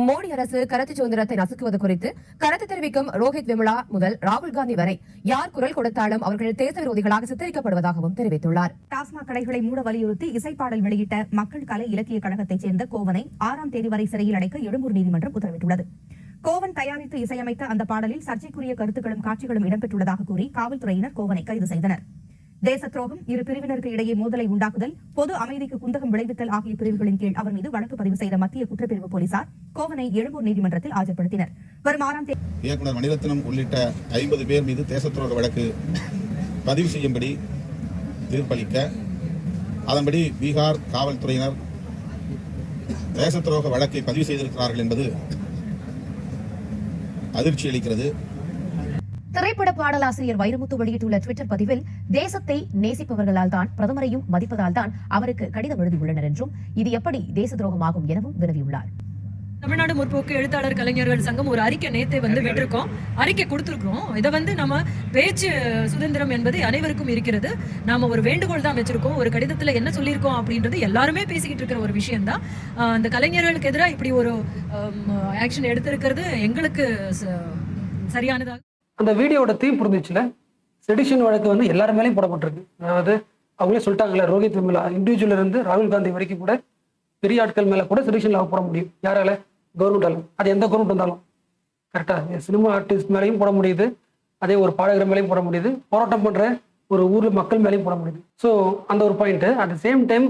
மோடி அரசு கருத்து சுதந்திரத்தை நசுக்குவது குறித்து கருத்து தெரிவிக்கும் ரோஹித் விமலா முதல் ராகுல் காந்தி வரை யார் குரல் கொடுத்தாலும் அவர்கள் தேச விரோதிகளாக சித்தரிக்கப்படுவதாகவும் தெரிவித்துள்ளார். டாஸ்மாக் கடைகளை மூட வலியுறுத்தி இசைப்பாடல் வெளியிட்ட மக்கள் கலை இலக்கிய கழகத்தைச் சேர்ந்த கோவனை 6ஆம் தேதி வரை சிறையில் அடைக்க எழும்பூர் நீதிமன்றம் உத்தரவிட்டுள்ளது. கோவன் தயாரித்து இசையமைத்த அந்த பாடலில் சர்ச்சைக்குரிய கருத்துக்களும் காட்சிகளும் இடம்பெற்றுள்ளதாக கூறி காவல்துறையினர் கோவனை கைது செய்தனர். தேச துரோகம், இரு பிரிவினருக்கு இடையே மோதலை உண்டாக்குதல், பொது அமைதிக்கு குந்தகம் விளைவித்தல் ஆகிய பிரிவுகளின் கீழ் அவர் மீது வழக்கு பதிவு செய்த மத்திய குற்றப்பிரிவு போலீசார் கோவனை எழும்பூர் நீதிமன்றத்தில் ஆஜர்படுத்தினர். வரும் 6ஆம் தேதி இயக்குனர் மணிரத்னம் உள்ளிட்ட 50 பேர் மீது தேச துரோக வழக்கு பதிவு செய்யும்படி தீர்ப்பளிக்க, அதன்படி பீகார் காவல்துறையினர் தேச துரோக வழக்கை பதிவு செய்திருக்கிறார்கள் என்பது அதிர்ச்சி அளிக்கிறது. திரைப்பட பாடலாசிரியர் வைரமுத்து வெளியிட்டுள்ள ட்விட்டர் பதிவில், தேசத்தை நேசிப்பவர்களால் தான், பிரதமரையும் மதிப்பதால் தான் அவருக்கு கடிதம் எழுதியுள்ளனர் என்றும் இது எப்படி தேச துரோகமாகும் எனவும் வினவியுள்ளார். தமிழ்நாடு முற்போக்கு எழுத்தாளர் கலைஞர்கள் சங்கம் ஒரு அறிக்கை நேத்தை விட்டிருக்கோம், அறிக்கை கொடுத்திருக்கிறோம். இதை நம்ம பேச்சு சுதந்திரம் என்பது அனைவருக்கும் இருக்கிறது. நாம ஒரு வேண்டுகோள் தான் வச்சிருக்கோம். ஒரு கடிதத்துல என்ன சொல்லியிருக்கோம் அப்படின்றது எல்லாருமே பேசிக்கிட்டு இருக்கிற ஒரு விஷயம் தான். அந்த கலைஞர்களுக்கு எதிராக இப்படி ஒரு ஆக்ஷன் எடுத்திருக்கிறது எங்களுக்கு சரியானதாக. அந்த வீடியோட தீம் புரிஞ்சிச்சுல, செடிஷன் வழக்கு எல்லாரு மேலேயும் போடப்பட்டிருக்கு. அதாவது அவங்களே சொல்லிட்டாங்கல்ல, ரோஹித் விமலா இண்டிவிஜுவல் இருந்து ராகுல் காந்தி வரைக்கும் கூட பெரிய ஆட்கள் மேல கூட செடிஷன் லாவ் போட முடியும். யாரால? கவர்மெண்டால. அது எந்த கவர்மெண்ட் வந்தாலும். கரெக்டா? சினிமா ஆர்டிஸ்ட் மேலேயும் போட முடியுது, அதே ஒரு பாடகர் மேலேயும் போட முடியுது, போராட்டம் பண்ற ஒரு ஊர்ல மக்கள் மேலேயும் போட முடியுது. ஸோ அந்த ஒரு point. At the same time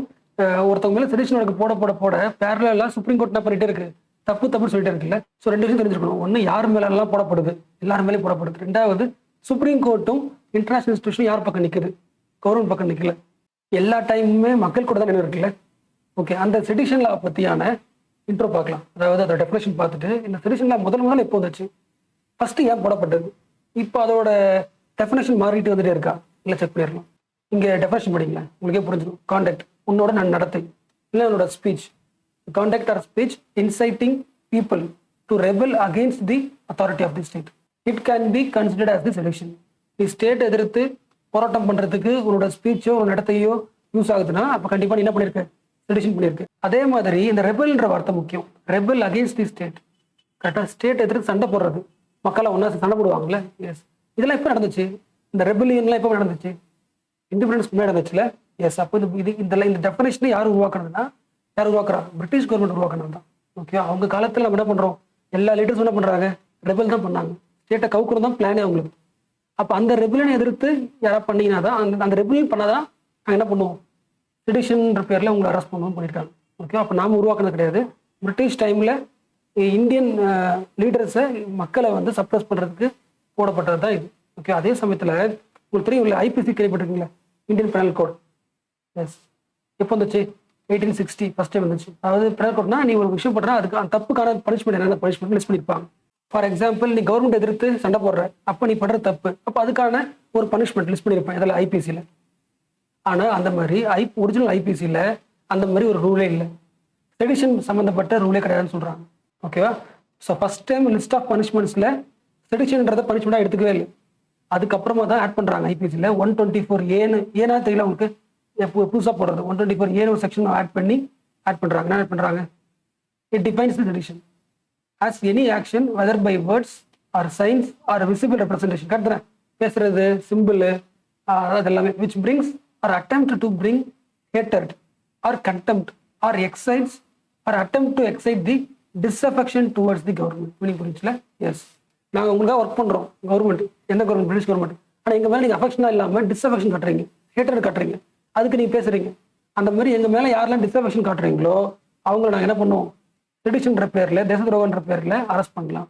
ஒருத்தவங்க மேல செடிஷன் வழக்கு போட பேரலா சுப்ரீம் கோர்ட் என்ன பண்ணிட்டே இருக்கு, தப்புன்னு சொல்லிட்டு இருக்குல்ல. ஸோ 2 விஷயம் தெரிஞ்சுக்கணும். ஒன்று, யார் மேலாம் போடப்படுது, எல்லாரும் மேலேயும் போடப்படுது. 2வது, சுப்ரீம் கோர்ட்டும் இன்டர்நேஷனல் இன்ஸ்டிடியூஷனும் யார் பக்கம் நிற்குது, கவர்மெண்ட் பக்கம் நிற்கல. எல்லா டைமுமே மக்கள் கூட தான் என்ன இருக்குல்ல. ஓகே, அந்த செடிஷன் லா பற்றியான இன்ட்ரோ பார்க்கலாம். அதாவது அதோட டெஃபினேஷன் பார்த்துட்டு, இந்த செடிஷன் லா முதல் எப்போ வந்துச்சு, ஃபர்ஸ்ட் ஏன் போடப்பட்டது, இப்போ அதோட டெஃபினேஷன் மாறிட்டு வந்துட்டே இருக்கா இல்லை செக் பண்ணிடலாம். இங்கே டெஃபினேஷன் படிங்களேன், உங்களுக்கே புரிஞ்சிடும். கான்டாக்ட், உன்னோட நான் நடத்தை, இல்லை என்னோட speech. Conduct or speech inciting people to rebel against the authority of the state. It can be considered as the sedition. நீ ஸ்டேட் எதிர்த்து போராட்டம் பண்றதுக்கு உன்னோட ஸ்பீச்சோ ஒரு நடத்தையோ யூஸ் ஆகுதுன்னா அப்ப கண்டிப்பா நீ என்ன பண்ணிருக்க, செடிஷன் பண்ணிருக்கு. அதே மாதிரி இந்த ரெபல்ன்ற வார்த்தை முக்கியம். Rebel against the state. கரெக்டா? ஸ்டேட் எதிர்த்து சண்டை போடுறது, மக்கள் ஒன்னா சண்டை போடுவாங்கல்ல. எஸ், இதெல்லாம் எப்போ நடந்துச்சு? இந்த ரெபலியன்லாம் எப்போ நடந்துச்சு? இண்டிபெண்டன்ஸ் முன்னாடி நடந்துச்சுல. எஸ், அப்போ இந்த டெஃபினேஷனை யார் உருவாக்குறதுன்னா, யார் உருவாக்குறா? பிரிட்டிஷ் கவர்மெண்ட் உருவாக்கினது தான். ஓகே, அவங்க காலத்தில் நம்ம என்ன பண்றோம், எல்லா லீடர்ஸ் என்ன பண்றாங்க, ரெபல் தான் பண்ணாங்க. ஸ்டேட்டை கவுக்குறது தான் பிளானே அவங்களுக்கு. அப்போ அந்த ரெபலியனை எதிர்த்து யாராவது பண்ணீங்கன்னா தான், அந்த ரெபலியன் பண்ணாதான் நாங்கள் என்ன பண்ணுவோம், செடிஷன்ற பேரில் உங்களை அரெஸ்ட் பண்ணுவோம்னு பண்ணியிருக்காங்க. ஓகே, அப்போ நாம உருவாக்குனது கிடையாது. பிரிட்டிஷ் டைமில் இந்தியன் லீடர்ஸை மக்களை சப்ரஸ் பண்ணுறதுக்கு போடப்பட்டது தான் இது. ஓகே, அதே சமயத்தில் உங்களுக்கு தெரியும் இல்லை, ஐபிசி கேள்விப்பட்டிருக்கீங்களா, இந்தியன் பெனல் கோட். எஸ், எப்போ வந்துச்சு? 1860 ஃபர்ஸ்ட் டைம் வந்துச்சு. அதாவது பெனல் கோட்னா, நீ ஒரு விஷயம் பண்றா, அதுக்கு அந்த தப்புக்கான பனிஷ்மெண்ட் என்னென்ன பனிஷ்மெண்ட் லிஸ்ட் பண்ணியிருப்பாங்க. ஃபார் எக்ஸாம்பிள், நீ கவர்மெண்ட் எதிர்த்து சண்டை போடுற, அப்போ நீ பண்ற தப்பு, அப்போ அதுக்கான ஒரு பனிஷ்மெண்ட் லிஸ்ட் பண்ணியிருப்பேன் இதில் ஐபிசியில். ஆனால் அந்த மாதிரி ஒரிஜினல் ஐபிசியில் அந்த மாதிரி ஒரு ரூலே இல்லை. செடிஷன் சம்மந்தப்பட்ட ரூலே கிடையாதுன்னு சொல்கிறாங்க. ஓகேவா? So first time list of பனிஷ்மெண்ட்ஸில் செடிஷன்ன்றதை பனிஷ்மெண்ட்டாக எடுத்துக்கவே இல்லை. அதுக்கப்புறமா தான் ஆட் பண்ணுறாங்க ஐபிசியில். 124 ஏன்னா தெரியல உங்களுக்கு, புதுசாக போடுறது 124 ஒரு செக்ஷன் ஆட் பண்ணுறாங்க. என்ன ஆட் பண்ணுறாங்க? It defines the sedition as any action whether by words or signs or visible representation. Correct? பேசுறது, சிம்பிள், அது எல்லாமே which brings or attempt to bring hatred or contempt or excites or attempt to excite the disaffection towards the government. Meaning புரிஞ்சுல? எஸ், நாங்கள் உங்களுக்காக ஒர்க் பண்ணுறோம், கவர்மெண்ட், எந்த கவர்மெண்ட், பிரிட்டிஷ் கவர்மெண்ட். ஆனால் எங்கள் மேலே நீங்கள் அஃபெக்ஷனாக இல்லாமல் டிஸ்அஃபெக்ஷன் காட்டுறீங்க, ஹேட்டர் காட்டுறீங்க, அதுக்கு நீங்கள் பேசுறீங்க. அந்த மாதிரி எங்கள் மேலே யாரெல்லாம் டிஸ்அஃபெக்ஷன் காட்டுறீங்களோ அவங்கள நாங்கள் என்ன பண்ணுவோம், செடிஷன்ற பேரில், தேச துரோகன்ற பேரில் அரெஸ்ட் பண்ணலாம்.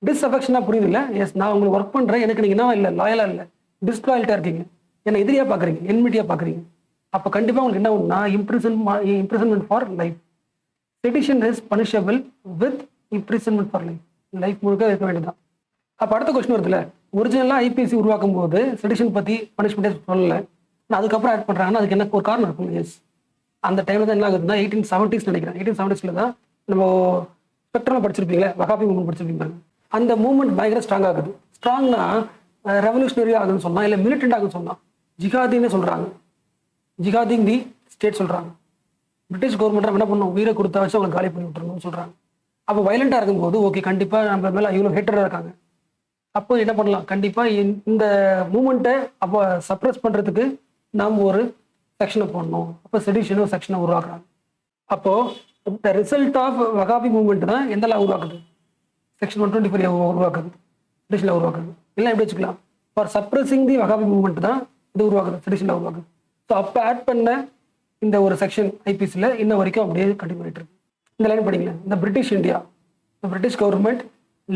டிஸ்அஃபெக்ஷனாக புரியுது இல்லை? எஸ், நான் உங்களுக்கு ஒர்க் பண்ணுறேன், எனக்கு நீங்கள் என்ன இல்லை, லாயலாக இல்லை, டிஸ்லாயல்ட்டாக இருக்கீங்க, என்னை எதிரியாக பார்க்குறீங்க, என்மிட்டியாக பார்க்குறீங்க. அப்போ கண்டிப்பாக உங்களுக்கு என்ன ஒன்றா, imprisonment for life. Sedition is punishable with imprisonment for life. Life முழுக்க இருக்க வேண்டியதான். அப்போ அடுத்த கொஸ்டின் வருதுல்ல, ஒரிஜினலாக ஐபிசி உருவாக்கும் போது செடிஷன் பற்றி பனிஷ்மெண்ட்டே சொல்லலை, அதுக்கப்புறம் ஆட் பண்ணுறாங்கன்னா அதுக்கு என்ன ஒரு காரணம் இருக்கும். எஸ், அந்த டைமில் தான் என்ன ஆகுதுன்னா 1870s நினைக்கிறேன். 1870s தான் நம்ம ஸ்பெக்ட்ரம் படிச்சிருப்பீங்களே, வகாபி மூவ்மெண்ட் படிச்சிருப்பீங்க. அந்த மூவ்மெண்ட் பயங்கர ஸ்ட்ராங் ஆகுது. ஸ்ட்ராங்னா ரெவல்யூஷனரி ஆகுன்னு சொன்னா இல்லை மிலிட்டன்ட் ஆகுன்னு சொன்னா ஜிகாதின்னு சொல்றாங்க. ஜிகாதிங் தி ஸ்டேட் சொல்றாங்க. பிரிட்டிஷ் கவர்மெண்ட் என்ன பண்ணும், உயிரை கொடுத்தா வச்சு அவங்களை காலி பண்ணி விட்டுருணும்னு சொல்றாங்க. அப்போ வயலண்டா இருக்கும்போது ஓகே கண்டிப்பா நம்ம மேல இவ்வளோ ஹேட்டரா இருக்காங்க. அப்போ என்ன பண்ணலாம், கண்டிப்பா இந்த மூமெண்ட்டை அப்போ சப்ரஸ் பண்றதுக்கு நாம் ஒரு செக்ஷனை போடணும். அப்போ செடிஷன் ஒரு செக்ஷனை உருவாக்குறாங்க. அப்போ the result of Wahhabi movement தான் எந்த லா உருவாக்குது, செக்ஷன் 124 உருவாக்குது, செடிஷன்ல உருவாக்குது. இல்லை எப்படி வச்சுக்கலாம், for suppressing the Wahhabi movement தான் இது உருவாக்குது, செடிஷன்ல உருவாக்குது. ஸோ அப்போ ஆட் பண்ண இந்த ஒரு செக்ஷன் ஐபிசியில் இன்ன வரைக்கும் அப்படியே கண்டினியூ ஆகிட்டு இருக்கு. இந்த லைன் படிங்களேன், இந்த British India, the British government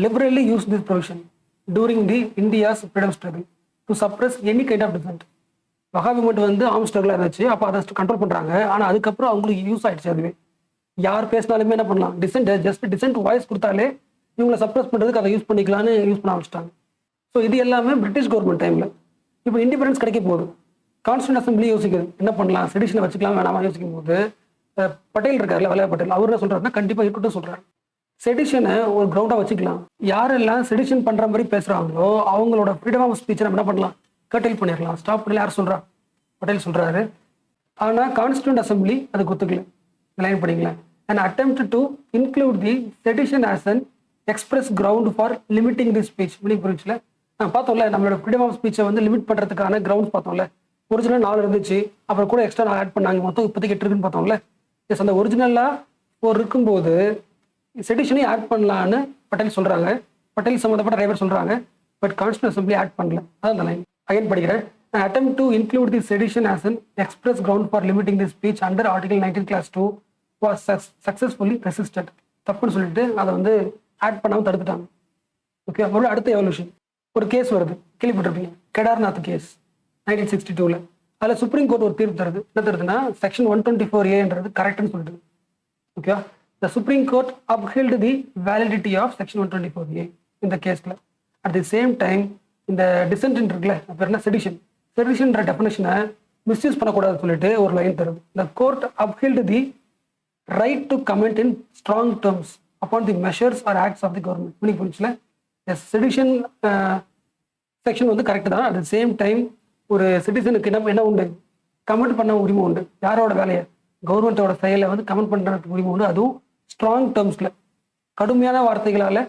liberally used this provision during the India's freedom struggle to suppress any kind of dissent. Wahabi movement வந்து ஆர்ம் ஸ்ட்ரகிளாக இருந்துச்சு, அப்போ அதை கண்ட்ரோல் பண்ணுறாங்க. ஆனால் அதுக்கப்புறம் அவங்களுக்கு யூஸ் ஆயிடுச்சு. அதுவே யார் பேசினாலுமே என்ன பண்ணலாம், ஜஸ்ட் டிசென்ட் வாய்ஸ் கொடுத்தாலே இவங்களை சப்ரஸ் பண்ணுறதுக்கு அதை யூஸ் பண்ணிக்கலான்னு யூஸ் பண்ண ஆரம்பிச்சிட்டாங்க. ஸோ இது எல்லாமே பிரிட்டிஷ் கவர்மெண்ட் டைமில். இப்போ இண்டிபெண்டன்ஸ் கிடைக்க போகுது, கான்ஸ்டியூஷன் அசம்பிளி யோசிக்குது என்ன பண்ணலாம், செடிஷனை வச்சுக்கலாம் வேணாமா யோசிக்கும் போது பட்டேல் இருக்காருல்ல, வல்லபாய் பட்டேல், அவர் என்ன சொல்றாருன்னா கண்டிப்பாக இருக்கட்டும் சொல்றாரு. செடிஷனை ஒரு கிரவுண்டாக வச்சுக்கலாம். யாரெல்லாம் செடிஷன் பண்ற மாதிரி பேசுறாங்களோ அவங்களோட ஃப்ரீடம் ஆஃப் ஸ்பீச்சை நம்ம என்ன பண்ணலாம், கர்டைல் பண்ணிடலாம், ஸ்டாப் பண்ணல. யார் சொல்றா, பட்டேல் சொல்றாரு. ஆனா கான்ஸ்டியூண்ட் அசம்பிளி அதுக்கு ஒத்துக்கல. லைன் படிங்களேன், an attempt to include the sedition as an express ground for limiting the speech. புரிஞ்சுல, நான் பார்த்தோம்ல நம்மளோட ஃப்ரீடம் ஆஃப் ஸ்பீச்சை வந்து லிமிட் பண்றதுக்கான கிரவுண்ட்ஸ் பார்த்தோம்ல. ஒரிஜினல் 4 இருந்துச்சு, அப்புறம் கூட எக்ஸ்ட்ரா ஆட் பண்ணாங்க, மொத்தம் இப்போதைக்கு 8 இருக்குன்னு பார்த்தோம்ல. எஸ், அந்த ஒரிஜினலா ஒரு இருக்கும்போது செடிஷனையும் ஆட் பண்ணலான்னு பட்டேல் சொல்றாங்க, பட்டேல் சம்மந்தப்பட்ட நிறைய பேர் சொல்றாங்க. பட் கான்ஸ்டியூஷன் அசம்பிளி ஆட் பண்ணல. அதான் அந்த லைன் அகைன் படிக்கிறேன். attempt to include the sedition as an express ground for limiting the speech under article 19 class 2 was successfully resisted. தப்புன்னு சொல்லிட்டு அதை வந்து ஆட் பண்ணாமல் தடுத்துட்டாங்க. ஓகே, அப்புறம் அடுத்த எவல்யூஷன் ஒரு கேஸ் வருது, கேள்விப்பட்டிருப்பீங்க, கேடார்நாத் கேஸ் 1962. அதில் சுப்ரீம் கோர்ட் ஒரு தீர்ப்பு தருது. என்ன தருதுன்னா செக்ஷன் 124A கரெக்ட்னு சொல்லிட்டு. Okay, the Supreme Court upheld the validity of section 124A இந்த கேஸ்ல. at the same time இந்த dissent இருக்குல்ல, அப்போ என்ன செடிஷன்ற டெஃபினேஷனை மிஸ்யூஸ் பண்ணக்கூடாதுன்னு சொல்லிட்டு ஒரு லைன் தருது. the court upheld the right to comment in strong terms upon the measures or acts of the government. Meaning புரிஞ்சுல, செடிஷன் செக்ஷன் வந்து கரெக்ட் தான். at the same time ஒரு சிட்டிசனுக்கு என்ன உண்டு, கமெண்ட் பண்ண உரிமை உண்டு. யாரோட வேலையை, கவர்மெண்டோட செயலை வந்து கமெண்ட் பண்ணுறதுக்கு உரிமை உண்டு. அதுவும் ஸ்ட்ராங் டேர்ம்ஸ்ல, கடுமையான வார்த்தைகளால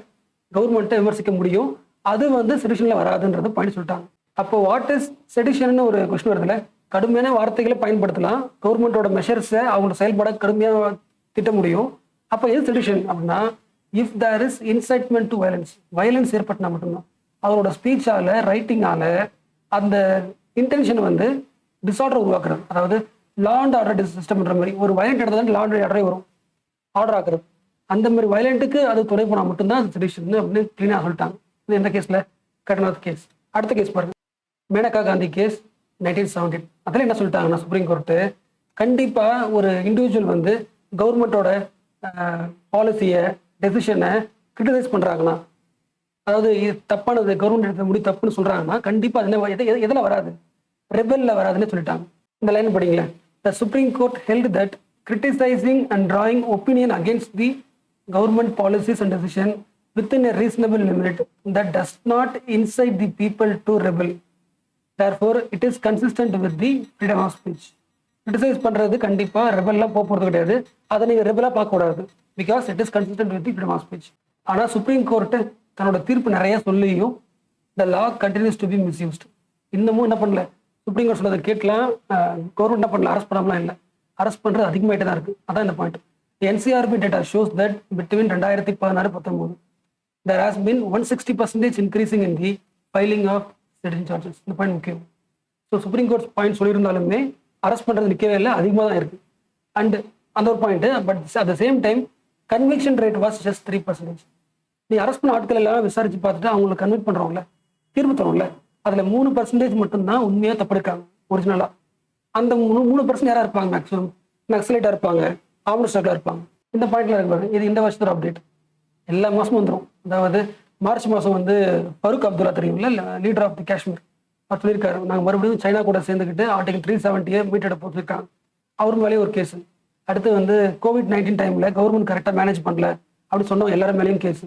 கவர்மெண்ட்டை விமர்சிக்க முடியும். அது வந்து செடிஷன்ல வராதுன்றது பாயிண்ட் சொல்லிட்டாங்க. அப்போ வாட் இஸ் செடிஷன் ஒரு கொஸ்டின் வருதுல, கடுமையான வார்த்தைகளை பயன்படுத்தலாம், கவர்மெண்டோட மெஷர்ஸை அவங்களோட செயல்பட கடுமையாக திட்ட முடியும். அப்போ எது செடிஷன் அப்படின்னா, if there is incitement to violence ஏற்பட்டனா மட்டும்தான். அவரோட ஸ்பீச்சால ரைட்டிங்கால அந்த இன்டென்ஷன் வந்து டிஸார்டர் உருவாக்குறது. அதாவது லா அண்ட் ஆர்டர் சிஸ்டம்ன்ற மாதிரி ஒரு வயலண்ட் இடத்துல லா அண்ட் ஆர்டரே வரும், ஆர்டர் ஆக்குறது. அந்த மாதிரி வயலண்ட்டுக்கு அது துணை போனால் மட்டும்தான் அது செடிஷன் அப்படின்னு கிளீனாக சொல்லிட்டாங்க. இது எந்த கேஸ்ல, கேடார்நாத் கேஸ். அடுத்த கேஸ் பாருங்க, மேனகா காந்தி கேஸ் 1917. அதில் என்ன சொல்லிட்டாங்கன்னா சுப்ரீம் கோர்ட்டு, கண்டிப்பா ஒரு இண்டிவிஜுவல் வந்து கவர்மெண்டோட பாலிசியை டெசிஷனை கிரிட்டிசைஸ் பண்றாங்கன்னா, அதாவது இது தப்பானது, கவர்மெண்ட் எடுத்த முடிவு தப்புன்னு சொல்றாங்கன்னா கண்டிப்பா அது எதில் வராது, ரெபெல்ல வராதுன்னு சொல்லிட்டாங்க. இந்த line படிங்களேன், the Supreme Court held that criticizing and drawing opinion against the government policies and decision within a reasonable limit that does not incite the people to rebel. Therefore, it is consistent with the freedom of speech. Criticize பண்றது கண்டிப்பா ரெபல்லாம் போறது கிடையாது, அதை நீங்க ரெபலா பார்க்க கூடாது, because it is consistent with the freedom of speech. ஆனா சுப்ரீம் கோர்ட்டு தன்னோட தீர்ப்பு நிறைய சொல்லியும் the law continues to be misused. இன்னமும் என்ன பண்ணல, சுப்ரீம் கோர்ட் சொன்னதை கேட்கலாம், கவர்மெண்ட் என்ன பண்ணல, அரெஸ்ட் பண்ணாமலாம் இல்லை, அரெஸ்ட் பண்றது அதிகமாயிட்டே தான் இருக்கு. அதான் இந்த point. NCRB data shows that between 2016-19 there has been 160% increasing in the filing of sedition charges. இந்த பாயிண்ட் முக்கியம். ஸோ சுப்ரீம் கோர்ட் பாயிண்ட் சொல்லியிருந்தாலுமே அரெஸ்ட் பண்றது நிற்கவே இல்லை, அதிகமாக தான் இருக்கு. அண்ட் அந்த ஒரு point, but at the same time conviction rate was just 3%. நீ அரெஸ்ட் பண்ண ஆட்கள் எல்லாம் விசாரிச்சு பார்த்துட்டு அவங்களை கன்விக்ட் பண்றவங்கள, தீர்ப்பு தரோம்ல, அதுல 3% மட்டும்தான் உண்மையா தப்படுக்காங்க ஒரிஜினலா. அந்த 3% யாரா இருப்பாங்க, மேக்ஸிமம் நக்சலைட்டா இருப்பாங்க, ஆம்னஸ்டா இருப்பாங்க. இந்த பாயிண்ட்ல இருப்பாங்க. இது இந்த வருஷத்தோட அப்டேட், எல்லா மாசமும் வந்துடும். அதாவது மார்ச் மாசம் வந்து ஃபருக் அப்துல்லா தெரியும்ல, லீடர் ஆஃப் தி காஷ்மீர், அவர் சொல்லியிருக்காரு, நாங்கள் மறுபடியும் சைனா கூட சேர்ந்துக்கிட்டு ஆர்டிகல் 370 மீட்டெட போட்டிருக்காங்க. அவர் மேலேயே ஒரு கேஸ். அடுத்து வந்து COVID-19 டைம்ல கவர்மெண்ட் கரெக்டாக மேனேஜ் பண்ணல அப்படி சொன்னோம், எல்லாரும் மேலேயும் கேஸ்.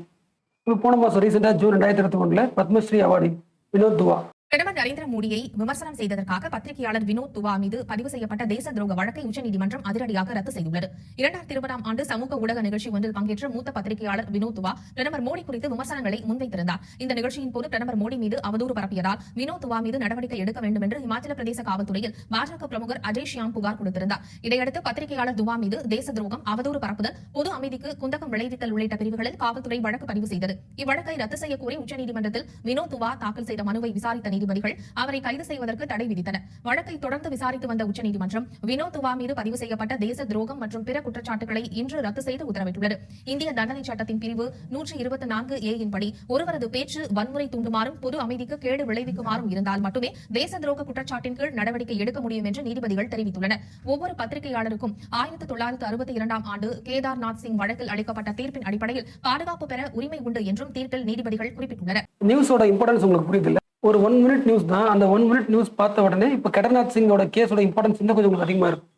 இப்போ போன மாதம் ரீசெண்டாக ஜூன் 2021 பத்மஸ்ரீ அவார்டு வினோத் துவா. பிரதமர் நரேந்திர மோடியை விமர்சனம் செய்ததற்காக பத்திரிகையாளர் வினோத் துவா மீது பதிவு செய்யப்பட்ட தேச துரோக வழக்கை உச்சநீதிமன்றம் அதிரடியாக ரத்து செய்துள்ளது. 2020ஆம் ஆண்டு சமூக ஊடக நிகழ்ச்சி ஒன்றில் பங்கேற்ற மூத்த பத்திரிகையாளர் வினோத் துவா பிரதமர் மோடி குறித்து விமர்சனங்களை முன்வைத்திருந்தார். இந்த நிகழ்ச்சியின் போது பிரதமர் மோடி மீது அவதூறு பரப்பியதால் வினோத் துவா மீது நடவடிக்கை எடுக்க வேண்டும் என்று இமாச்சல பிரதேச காவல்துறையில் பாஜக பிரமுகர் அஜய் ஷியாம் புகார் கொடுத்திருந்தார். இதையடுத்து பத்திரிகையாளர் துவா மீது தேச துரோகம், அவதூறு பரப்புதல், பொது அமைதிக்கு குந்தகம் விளைவித்தல் உள்ளிட்ட பிரிவுகளில் காவல்துறை வழக்கு பதிவு செய்தது. இவ்வழக்கை ரத்து செய்ய கோரி உச்சநீதிமன்றத்தில் வினோத் துவா தாக்கல் செய்த மனுவை விசாரித்த நீதிபதிகள் அவரை கைது செய்வதற்கு தடை விதித்தனர். வழக்கை தொடர்ந்து விசாரித்து வந்த உச்சநீதிமன்றம் வினோத் துவா மீது பதிவு செய்யப்பட்ட தேச துரோகம் மற்றும் பிற குற்றச்சாட்டுகளை இன்று ரத்து செய்து உத்தரவிட்டுள்ளது. இந்திய தண்டனை சட்டத்தின் பிரிவு 124A படி ஒருவரது பேச்சு வன்முறை தூண்டுமாறும் பொது அமைதிக்கு கேடு விளைவிக்குமாறும் இருந்தால் மட்டுமே தேச துரோக குற்றச்சாட்டின் கீழ் நடவடிக்கை எடுக்க முடியும் என்று நீதிபதிகள் தெரிவித்துள்ளனர். ஒவ்வொரு பத்திரிகையாளருக்கும் 1962ஆம் ஆண்டு கேதார்நாத் சிங் வழக்கில் அளிக்கப்பட்ட தீர்ப்பின் அடிப்படையில் பாதுகாப்பு பெற உரிமை உண்டு என்றும் தீர்ப்பில் நீதிபதிகள் குறிப்பிட்டுள்ளனர். நியூஸோட இம்பார்ட்டன்ஸ் உங்களுக்கு புரியுது. ஒரு 1 minute நியூஸ் தான். அந்த 1 minute நியூஸ் பார்த்த உடனே இப்போ கேதார்நாத் சிங்கோட கேஸோட இம்பார்ட்டன்ஸ் இன்னும் கொஞ்சம் உங்களுக்கு அதிகமாக இருக்கும்.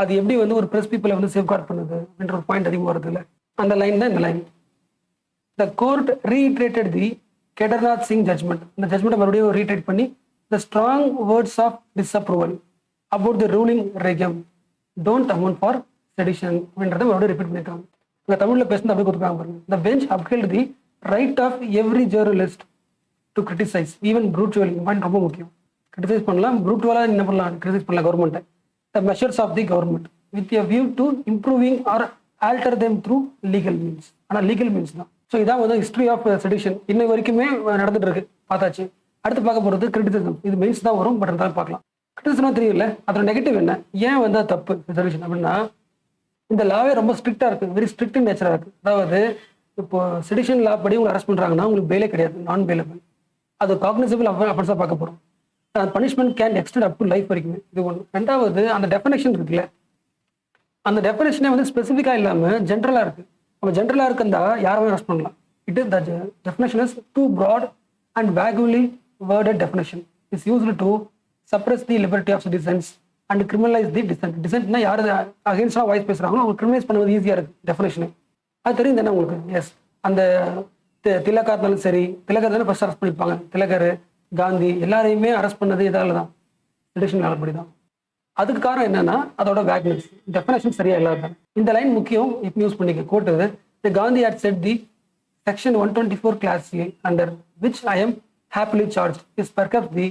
அது எப்படி வந்து ஒரு பிரஸ் பீப்புளை வந்து சேஃப்கார்ட் பண்ணுது அப்படின்ற ஒரு பாயிண்ட் அதிகமாக வருது இல்லை. அந்த லைன் தான் இந்த line. The court reiterated the Kedarnath Singh judgment. இந்த ஜட்மெண்ட்டை மறுபடியும் ரீட்ரேட் பண்ணி the strong words of disapproval about the ruling regime don't amount for sedition அப்படின்றத மறுபடியும் ரிப்பீட் பண்ணியிருக்காங்க. இந்த தமிழில் பேசுறது அப்படியே கொடுத்துருக்காங்க பாருங்க. The bench upheld the right of every journalist to criticise even brutally. Point ரொம்ப முக்கியம். கிரிட்டிசைஸ் பண்ணலாம், ப்ரூச்சுவலாக என்ன பண்ணலாம், கிரிட்டிசைஸ் பண்ணலாம் கவர்மெண்ட்டை. The measures of the government with a view to improving or alter them through legal means. ஆனால் லீகல் மீன்ஸ் தான். ஸோ இதான் வந்து ஹிஸ்ட்ரி ஆஃப் செடிஷன் இன்னை வரைக்குமே நடந்துட்டு இருக்கு. பார்த்தாச்சு. அடுத்து பார்க்க போகிறது கிரிட்டிசிசம். இது மீன்ஸ் தான் வரும், பட் இருந்தாலும் பார்க்கலாம். கிரிட்டிசிசம் தெரியல, அதோட நெகட்டிவ் என்ன, ஏன் வந்து அது தப்பு செடிஷன் அப்படின்னா, இந்த லாவே ரொம்ப ஸ்ட்ரிக்டாக இருக்குது, வெரி ஸ்ட்ரிக்ட் நேச்சராக இருக்குது. அதாவது இப்போ செடிஷன் லா படி உங்களை அரெஸ்ட் பண்ணுறாங்கன்னா உங்களுக்கு பெயிலே கிடையாது, நான் பெயிலபிள். அது காக்னிசபிள் அஃபென்ஸாக பார்க்க போகிறோம். Punishment can extend up to life வரைக்குமே. இது ஒன்று. ரெண்டாவது, அந்த டெஃபினேஷன் இருக்குல்ல, அந்த டெஃபினேஷனே வந்து ஸ்பெசிஃபிக்காக இல்லாமல் ஜென்ரலாக இருக்குது. நம்ம ஜென்ரலாக இருக்குந்தா யாருமே அரெஸ்ட் பண்ணலாம். It is the definition is too broad and vaguely worded definition is used to suppress the liberty of citizens and criminalise the dissent. டிசென்ட்னா யார் அகேன்ஸ்டாக வாய்ஸ் பேசுகிறாங்களோ அவங்க கிரிமினலைஸ் பண்ணுவது ஈஸியாக இருக்குது டெஃபினேஷனு. அது தெரியும் தானே உங்களுக்கு. எஸ், அந்த திலகா இருந்தாலும் சரி, திலகர் தானே ஃபர்ஸ்ட் அரெஸ்ட் பண்ணியிருப்பாங்க. திலகர், காந்தி எல்லாரையுமே அரெஸ்ட் பண்ணது இதால தான், செடிஷன் லாபடி தான். அதுக்கு காரணம் என்னன்னா அதோட வேக்னஸ், டெஃபினேஷன் சரியா இல்லாத. இந்த லைன் முக்கியம், இப்போ யூஸ் பண்ணிக்க. கோட் இது, தி Gandhi had said the section 124 class A under which I am happily charged is perhaps the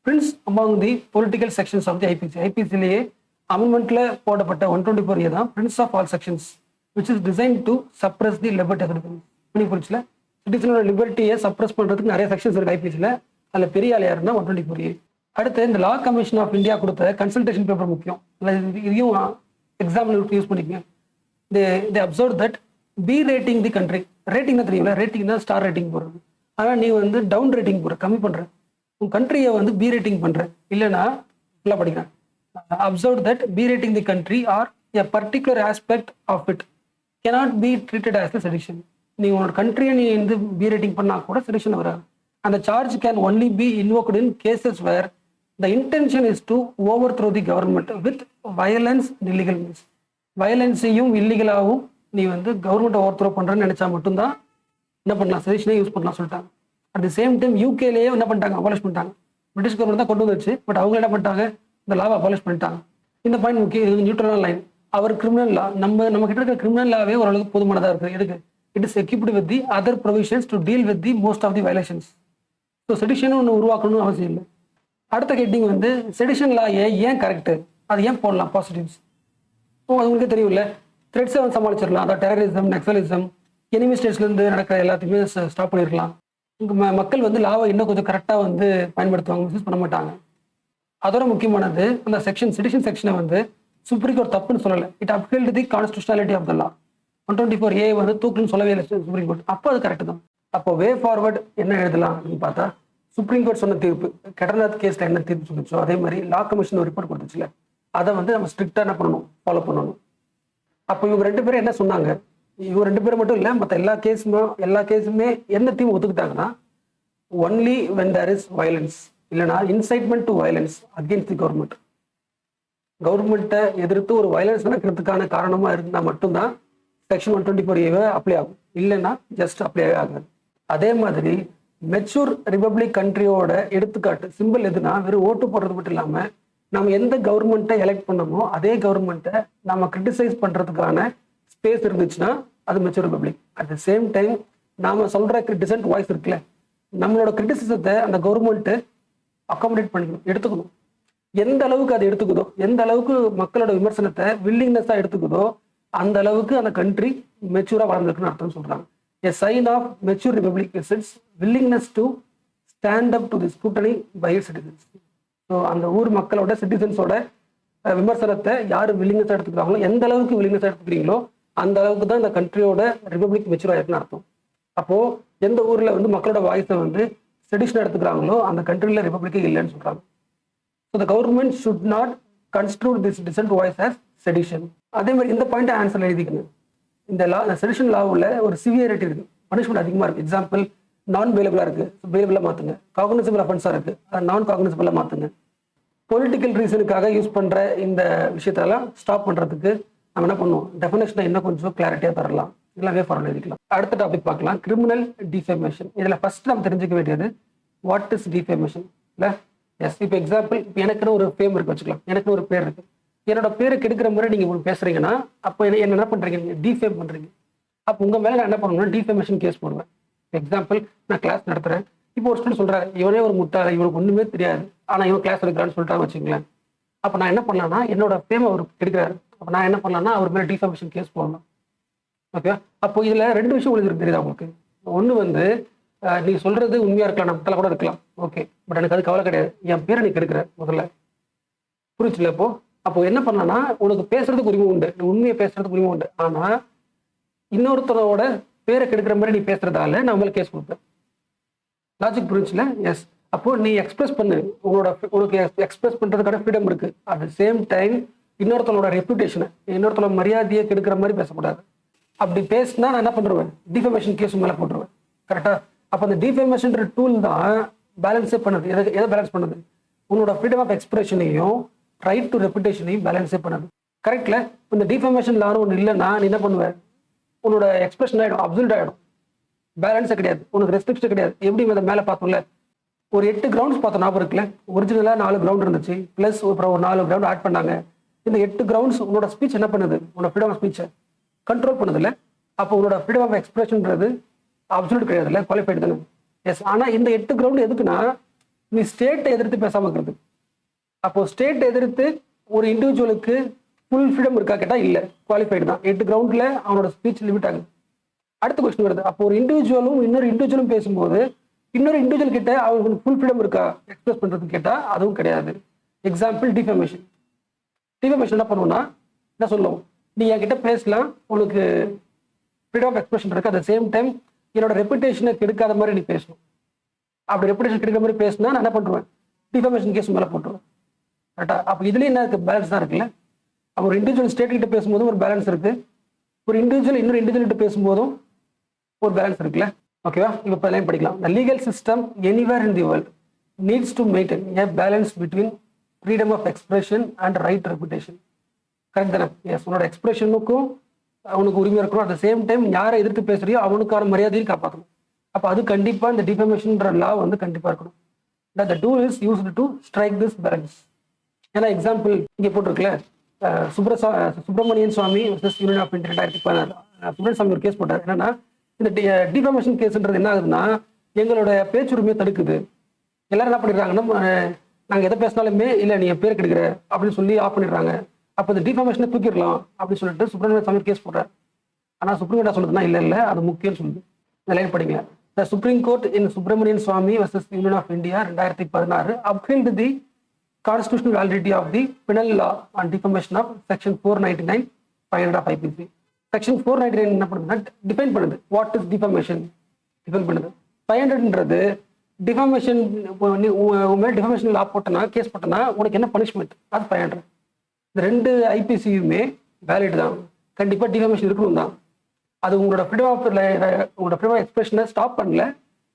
prince among the political sections of the IPC. ஐபிசிலேயே அமெண்ட்மெண்ட்ல போடப்பட்ட 124A தான் prince of all sections which is designed to suppress the liberty of citizens. புரிச்சுல, சிட்டிசனோட லிபர்ட்டியை சப்ரஸ் பண்றதுக்கு நிறைய செக்ஷன்ஸ் இருக்கு ஐபிசியில். அதில் பெரிய ஆள் யாருன்னா 124A. அடுத்து இந்த லா கமிஷன் ஆஃப் இந்தியா கொடுத்த கன்சல்டேஷன் பேப்பர் முக்கியம். இதையும் எக்ஸாம்பிள் யூஸ் பண்ணிக்கங்க. They observe that berating the country. Rating தான் தெரியுங்களா, ரேட்டிங் தான் ஸ்டார் ரேட்டிங் போடுறது. ஆனால் நீ வந்து டவுன் ரேட்டிங் போடுற, கம்மி பண்ற. உன் கண்ட்ரியை வந்து பி ரேட்டிங் பண்ற, இல்லைன்னா ஃபுல்லாக படிக்கிறேன். Observe that berating the country or a particular aspect of it cannot be treated as a sedition. நீ உன்னோட கண்ட்ரியை நீ வந்து பி ரேட்டிங் பண்ணா கூட செடிஷன் வராது. அந்த charge can only be invoked in cases where the intention is to overthrow the government with violence illegal means. வயலன்ஸையும் இல்லீகலாகவும் நீ வந்து கவர்மெண்ட்டை ஓவர் த்ரோ பண்ணுறேன்னு நினைச்சா மட்டும்தான் என்ன பண்ணலாம், செடிஷனே யூஸ் பண்ணலாம் சொல்லிட்டாங்க. அட் தி சேம் டைம் யூகேலேயே என்ன பண்ணிட்டாங்க, அபாலிஷ் பண்ணிட்டாங்க. பிரிட்டிஷ் கவர்மெண்ட் தான் கொண்டு வந்துச்சு, பட் அவங்க என்ன பண்ணிட்டாங்க, இந்த லாவை அபாலிஷ் பண்ணிட்டாங்க. இந்த பாயிண்ட் முக்கியம். இது நியூட்ரலான லைன். அவர் கிரிமினல் லா, நம்ம கிட்ட இருக்கிற கிரிமினல் லாவே ஓரளவுக்கு போதுமானதாக இருக்குது. எதுக்கு, it is equipped with the other provisions to deal with the most of the violations. So sedition ஒன்று உருவாக்கணும்னு அவசியம் இல்லை. அடுத்த கேட்டிங் வந்து செடிஷன் லா ஏன் கரெக்டு, அது ஏன் போடலாம் பாசிட்டிவ்ஸ். அது உங்களுக்கே தெரியும்ல, த்ரெட்ஸை வந்து சமாளிச்சிடலாம். அதாவது டெரரிசம், நக்சலிசம், எனிமி ஸ்டேட்ஸ்லேருந்து நடக்கிற எல்லாத்தையுமே ஸ்டாப் பண்ணிடலாம். மக்கள் வந்து லாவை இன்னும் கொஞ்சம் கரெக்டாக வந்து பயன்படுத்துவாங்க, மிஸ்யூஸ் பண்ண மாட்டாங்க. அதோட முக்கியமானது, அந்த செக்ஷன் செடிஷன் செக்ஷனை வந்து சுப்ரீம் கோர்ட் தப்புன்னு சொல்லலை. It upheld the constitutionality of the law. 124A வந்து தூக்குன்னு சொல்லவே இல்லை சுப்ரீம் கோர்ட். அப்போ அது கரெக்ட் தான். அப்போ வே ஃபார்வர்ட் என்ன எழுதலாம் அப்படின்னு பார்த்தா, சுப்ரீம் கோர்ட் சொன்ன தீர்ப்பு, கேதார்நாத் கேஸில் என்ன தீர்ப்பு சொல்லிச்சோ அதே மாதிரி லா கமிஷன் ஒரு ரிப்போர்ட் கொடுத்துச்சுல, அதை வந்து நம்ம ஸ்ட்ரிக்டாக என்ன பண்ணணும், ஃபாலோ பண்ணணும். அப்போ இவங்க 2 பேரும் என்ன சொன்னாங்க, இவங்க 2 பேரும் மட்டும் இல்லை, மற்ற எல்லா கேஸுமே என்ன தீம் ஒத்துக்கிட்டாங்கன்னா, only when there is violence, இல்லைனா incitement to violence against the government. கவர்மெண்ட்டை எதிர்த்து ஒரு வயலன்ஸ் நடக்கிறதுக்கான காரணமாக இருந்தால் மட்டும்தான் செக்ஷன் 124A அப்ளை ஆகும், இல்லைன்னா ஜஸ்ட் அப்ளை ஆகாது. அதே மாதிரி மெச்சூர் ரிபப்ளிக் கண்ட்ரியோட எடுத்துக்காட்டு சிம்பிள் எதுனா வெறும் ஓட்டு போடுறது மட்டும் இல்லாமல் நம்ம எந்த கவர்மெண்ட்டை எலெக்ட் பண்ணமோ அதே கவர்மெண்ட்டை நம்ம கிரிட்டிசைஸ் பண்ணுறதுக்கான ஸ்பேஸ் இருந்துச்சுன்னா அது mature republic. At the same time நாம சொல்ற டிசென்ட் வாய்ஸ் இருக்குல்ல, நம்மளோட கிரிட்டிசிசத்தை அந்த கவர்மெண்ட்டு அகாமடேட் பண்ணிக்கணும், எடுத்துக்கணும். எந்த அளவுக்கு அதை எடுத்துக்குதோ, எந்த அளவுக்கு மக்களோட விமர்சனத்தை வில்லிங்னஸாக எடுத்துக்குதோ அந்த அளவுக்கு அந்த கண்ட்ரி மெச்சூராக வளர்ந்துருக்குன்னு அர்த்தம் சொல்றாங்க. A sign of mature republic is its willingness to stand up to the scrutiny by its citizens. So அந்த ஊர் மக்களோட சிட்டிசன்ஸோட விமர்சனத்தை யார் வில்லிங்னஸாக எடுத்துக்கிறாங்களோ, எந்த அளவுக்கு வில்லிங்னஸாக எடுத்துக்கிறீங்களோ அந்த அளவுக்கு தான் இந்த கண்ட்ரியோட ரிபப்ளிக் மெச்சூராக இருக்குன்னு அர்த்தம். அப்போ எந்த ஊர்ல வந்து மக்களோட வாய்ஸை வந்து செடிஷன் எடுத்துக்கிறாங்களோ அந்த கண்ட்ரியில ரிபப்ளிக்கே இல்லைன்னு சொல்றாங்க. So the government should not construed this dissent voice as sedition. அதே மாதிரி இந்த பாயிண்ட் ஆன்சர் எழுதிக்கணும். இந்த செடிஷன் லாவில் ஒரு சிவியரிட்டி இருக்கு, பனிஷ்மெண்ட் அதிகமாக இருக்கு. எக்ஸாம்பிள், நான் பெயிலபிளா இருக்கு, பெயிலபிளா மாத்துங்க. காக்னிசபிள் அஃபென்ஸா இருக்கு, அதை நான் காக்னிசபிளா மாத்துங்க. பொலிட்டிக்கல் ரீசனுக்காக யூஸ் பண்ற இந்த விஷயத்தெல்லாம் ஸ்டாப் பண்றதுக்கு நம்ம என்ன பண்ணுவோம், டெஃபினேஷனை இன்னும் கொஞ்சம் கிளாரிட்டியா தரலாம், எல்லாமே ஃபார்முலா எழுதிக்கலாம். அடுத்த டாபிக் பார்க்கலாம், கிரிமினல் டிஃபேமேஷன். இதுல ஃபர்ஸ்ட் நம்ம தெரிஞ்சுக்க வேண்டியது வாட் இஸ் டிஃபேமேஷன் இல்ல. எஸ், இப்போ எக்ஸாம்பிள், இப்போ எனக்குன்னு ஒரு ஃபேம் இருக்கு வச்சுக்கலாம், எனக்குன்னு ஒரு பேர் இருக்கு. என்னோட பேரை கெடுக்கிற மாதிரி நீங்க பேசுறீங்கன்னா அப்போ என்ன பண்றீங்க, நீங்க டிஃபேம் பண்றீங்க. அப்போ உங்க மேல நான் என்ன பண்ணணும்னா டிஃபேமேஷன் கேஸ் போடுவேன். எக்ஸாம்பிள், நான் கிளாஸ் நடத்துறேன், இப்போ ஒரு ஸ்டூடெண்ட் சொல்றாரு இவனே ஒரு முட்டாள, இவனுக்கு ஒண்ணுமே தெரியாது, ஆனா இவன் கிளாஸ் எடுக்கிறான்னு சொல்லிட்டான்னு வச்சுங்களேன். அப்போ நான் என்ன பண்ணலாம்னா என்னோட ஃபேம் அவர் கெடுக்கிறாரு, அப்போ நான் என்ன பண்ணலாம்னா அவர் மேலே டிஃபேமேஷன் கேஸ் போடலாம். ஓகே, அப்போ இதுல ரெண்டு விஷயம் உங்களுக்கு தெரியுதா உங்களுக்கு. ஒன்று வந்து நீ சொல்றது உண்மையா இருக்கலாம், நம்ம முட்டாள கூட இருக்கலாம், ஓகே, பட் எனக்கு அது கவலை கிடையாது, என் பேரை நீ கெடுக்கிற முதல்ல, புரிச்சுல. அப்போ என்ன பண்ணலாம்னா உனக்கு பேசுறதுக்கு உரிமை உண்டு, உண்மையை பேசுறதுக்கு உரிமை உண்டு, ஆனா இன்னொருத்தரோட பேரை கெடுக்கிற மாதிரி நீ பேசுறதால நான் உங்களுக்கு கேஸ் கொடுப்பேன். லாஜிக் புரிஞ்சுல. எஸ், அப்போ நீ எக்ஸ்பிரஸ் பண்ணு, உனக்கு எக்ஸ்பிரஸ் பண்றதுக்கான ஃப்ரீடம் இருக்கு. அட் த சேம் டைம் இன்னொருத்தனோட ரெப்யூட்டேஷனை, இன்னொருத்தனோட மரியாதையை கெடுக்கிற மாதிரி பேசக்கூடாது. அப்படி பேசினா நான் என்ன பண்ணுவேன், டிஃபேமேஷன் கேஸ் மேலே போட்டுருவேன். கரெக்டா? அப்போ அந்த டிஃபேமேஷன் டூல் தான் பேலன்ஸே பண்ணுது. எதை பேலன்ஸ் பண்ணுது, உன்னோட ஃப்ரீடம் ஆஃப் எக்ஸ்பிரஷனையும் ரைட் டு ரெப்யூட்டேஷனையும் பேலன்ஸே பண்ணுது. கரெக்ட்ல? இந்த டிஃபேமேஷன் லான்னு ஒன்று இல்லைன்னா நீ என்ன பண்ணுவேன், உன்னோட எக்ஸ்பிரஷன் ஆகிடும், அப்சல்ட் ஆகிடும், பேலன்ஸே கிடையாது, உனக்கு ரெஸ்ட்ரிக்ஷன் கிடையாது. எப்படி அதை மேலே பார்த்தோம்ல, ஒரு 8 கிரவுண்ட்ஸ் பார்த்தோம், ஞாபகம் இருக்குல்ல. ஒரிஜினலாக 4 கிரவுண்ட் இருந்துச்சு, ப்ளஸ் அப்புறம் ஒரு 4 கிரவுண்ட் ஆட் பண்ணாங்க. இந்த 8 கிரவுண்ட்ஸ் உன்னோட ஸ்பீச் என்ன பண்ணுது, உன்னோட ஃப்ரீடம் ஆஃப் ஸ்பீச்சை கண்ட்ரோல் பண்ணுது இல்லை. அப்போ உன்னோட ஃப்ரீடம் ஆஃப் எக்ஸ்பிரஷன்றது அப்சல்யூட் கிடையாது இல்லை, குவாலிஃபைடு தானே. எஸ், ஆனால் இந்த 8 கிரவுண்ட் எதுக்குன்னா நீ ஸ்டேட்டை எதிர்த்து பேசாமல் இருக்கிறது. அப்போ ஸ்டேட் எதிர்த்து ஒரு இண்டிவிஜுவலுக்கு ஃபுல் ஃப்ரீடம் இருக்கா கேட்டால் இல்லை, குவாலிஃபைடு தான். 8 கிரவுண்டில் அவனோட ஸ்பீச் லிமிட் ஆகுது. அடுத்த கொஸ்டின் வருது, அப்போ ஒரு இண்டிவிஜுவலும் இன்னொரு இண்டிவிஜுவலும் பேசும்போது இன்னொரு இண்டிவிஜுவல் கிட்ட அவங்களுக்கு ஃபுல் ஃப்ரீடம் இருக்கா எக்ஸ்பிரஸ் பண்ணுறதுக்கு கேட்டால் அதுவும் கிடையாது. Example, defamation. டிஃபேமேஷன் என்ன பண்ணுவோம்னா என்ன சொல்லுவோம், நீ என்கிட்ட பேசலாம், உனக்கு ஃப்ரீடம் ஆஃப் எக்ஸ்பிரஷன் இருக்கு, அட் த சேம் டைம் என்னோட ரெப்புடேஷனை கெடுக்காத மாதிரி நீ பேசணும். அப்படி ரெப்புடேஷன் கெடுக்கிற மாதிரி பேசினா நான் என்ன பண்ணுவேன், டிஃபேமேஷன் கேஸ் மேலே போட்டுருவேன். கரெக்டா? அப்போ இதுலேயும் என்ன இருக்கு, பேலன்ஸ் தான் இருக்குல்ல. அப்போ ஒரு இண்டிவிஜுவல் ஸ்டேட் கிட்ட பேசும்போதும் ஒரு பேலன்ஸ் இருக்கு, ஒரு இண்டிவிஜுவல் இன்னொரு இண்டிவிஜுவல் கிட்ட பேசும்போதும் ஒரு பேலன்ஸ் இருக்குல்ல. ஓகேவா? இப்போ எல்லாம் படிக்கலாம். The legal system anywhere in the world needs to maintain a balance between freedom of expression and right to reputation. Correct தானே? எஸ், உன்னோட எக்ஸ்பிரஷனுக்கும் அவனுக்கு உரிமை இருக்கணும், அட் த சேம் டைம் யாரை எதிர்த்து பேசுறியோ அவனுக்கான மரியாதையும் காப்பாற்றணும். அப்போ அது கண்டிப்பா இந்த டிஃபேமேஷன்ற லா வந்து கண்டிப்பா இருக்கணும். The tool is used to strike this balance. ஏன்னா எக்ஸாம்பிள் இங்கே போட்டிருக்குல்ல, Subramanian Swamy versus union of India 2016. Subramanian Swamy ஒரு கேஸ் போட்டார். என்னன்னா இந்த டிஃபேமேஷன் கேஸ்ன்றது என்ன ஆகுதுன்னா எங்களோட பேச்சுரிமையை தடுக்குது. எல்லாரும் என்ன பண்ணிடுறாங்கன்னா நாங்கள் எதை பேசினாலுமே இல்லை நீ பேர் கெடுக்கிற அப்படின்னு சொல்லி ஆஃப் பண்ணிடுறாங்க. அப்போ இந்த டிஃபேமேஷனை தூக்கிடலாம் அப்படின்னு சொல்லிட்டு சுப்பிரமணியன் சுவாமி கேஸ் போடுறாரு. ஆனால் சுப்ரீம் கோர்ட் சொல்லுதுன்னா இல்லை அது முக்கியம்னு சொல்லுது. இந்த லைன் படிங்க. The Supreme Court in Subramanian Swamy versus Union of India 2016 upheld the constitutional validity of the penal law on defamation of section 499 500 of IPC. Section 499 என்ன பண்ணுதுன்னா டிஃபைன் பண்ணுது வாட் இஸ் டிஃபமேஷன், டிஃபைன் பண்ணுது. 500ன்றது டிஃபமேஷன், டிஃபமேஷன் லா போட்டனா கேஸ் போட்டனா உனக்கு என்ன பனிஷ்மெண்ட், அது 500. இந்த 2 ஐபிசியுமே வேலிட் தான், கண்டிப்பா டிஃபமேஷன் இருக்கணும் தான். அது உங்களோட ஃப்ரீடம் ஆஃப் எக்ஸ்பிரஷனை ஸ்டாப் பண்ணல,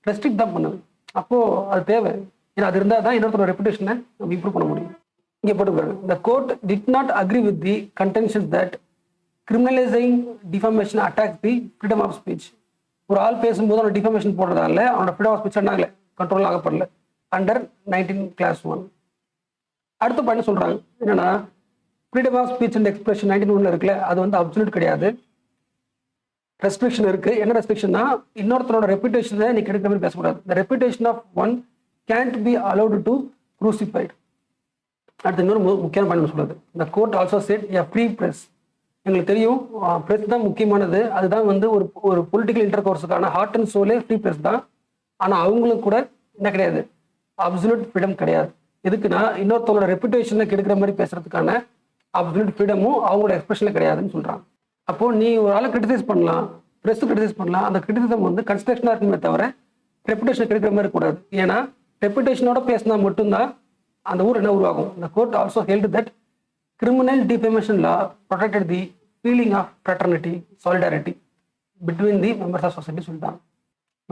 ரெஸ்ட்ரிக்ட் தான் பண்ணுது. அப்போ அது தேவை, ஏன்னா அது இருந்தால் தான் இன்னொருத்தரோட ரெப்புடேஷனை நம்ம இம்ப்ரூவ் பண்ண முடியும். இங்கே போட்டுக்கிறாங்க, the court did not agree with the contention that criminalizing defamation attacks the freedom of speech. ஒரு ஆள் பேசும்போது அவனை டிஃபர்மேஷன் போடுறதால அவனோட ஃப்ரீடம் ஆஃப் ஸ்பீச் என்னாகல கண்ட்ரோல் ஆகப்படல அண்டர் 19 Class 1. அடுத்த பாயிண்ட் சொல்றாங்க என்னன்னா freedom of speech and expression 19(1) இருக்குல்ல, அது வந்து அப்சல்யூட் கிடையாது, ரெஸ்ட்ரிக்ஷன் இருக்கு. என்ன ரெஸ்ட்ரிக்ஷன்னா இன்னொருத்தரோட ரெப்புடேஷனை நீ கெடுக்கிற மாதிரி பேசக்கூடாது. the reputation of one can't be allowed to crucified. அடுத்து இன்னொரு முக்கியமான பாயிண்ட் சொல்றது, the court also said a free press. எங்களுக்கு தெரியும் ப்ரெஸ் தான் முக்கியமானது, அதுதான் வந்து ஒரு பொலிட்டிக்கல் இன்டர் கோர்ஸுக்கான heart and soul free press தான். ஆனால் அவங்களுக்கு கூட என்ன கிடையாது, அப்சல்யூட் ஃப்ரீடம் கிடையாது. எதுக்குன்னா இன்னொருத்தவங்களோட ரெப்புடேஷனை கெடுக்கிற மாதிரி பேசுறதுக்கான அப்சல்யூட் ஃப்ரீடமும் அவங்களோட எக்ஸ்பிரஷனில் கிடையாதுன்னு சொல்றாங்க. அப்போ நீ ஒரு ஆளை கிரிட்டிசைஸ் பண்ணலாம், ப்ரெஸ் கிரிட்டிசைஸ் பண்ணலாம், அந்த கிரிட்டிசிசம் வந்து கன்ஸ்ட்ரக்ஷனாக இருக்குமே தவிர ரெப்புடேஷனை கெடுக்கிற மாதிரி இருக்கக்கூடாது. ஏன்னா ரெப்புடேஷனோட பேசினா மட்டும்தான் அந்த ஊர் என்ன உருவாகும். the court also held that criminal defamation law protected the feeling of fraternity, solidarity between the members of society சொல்லிட்டாங்க.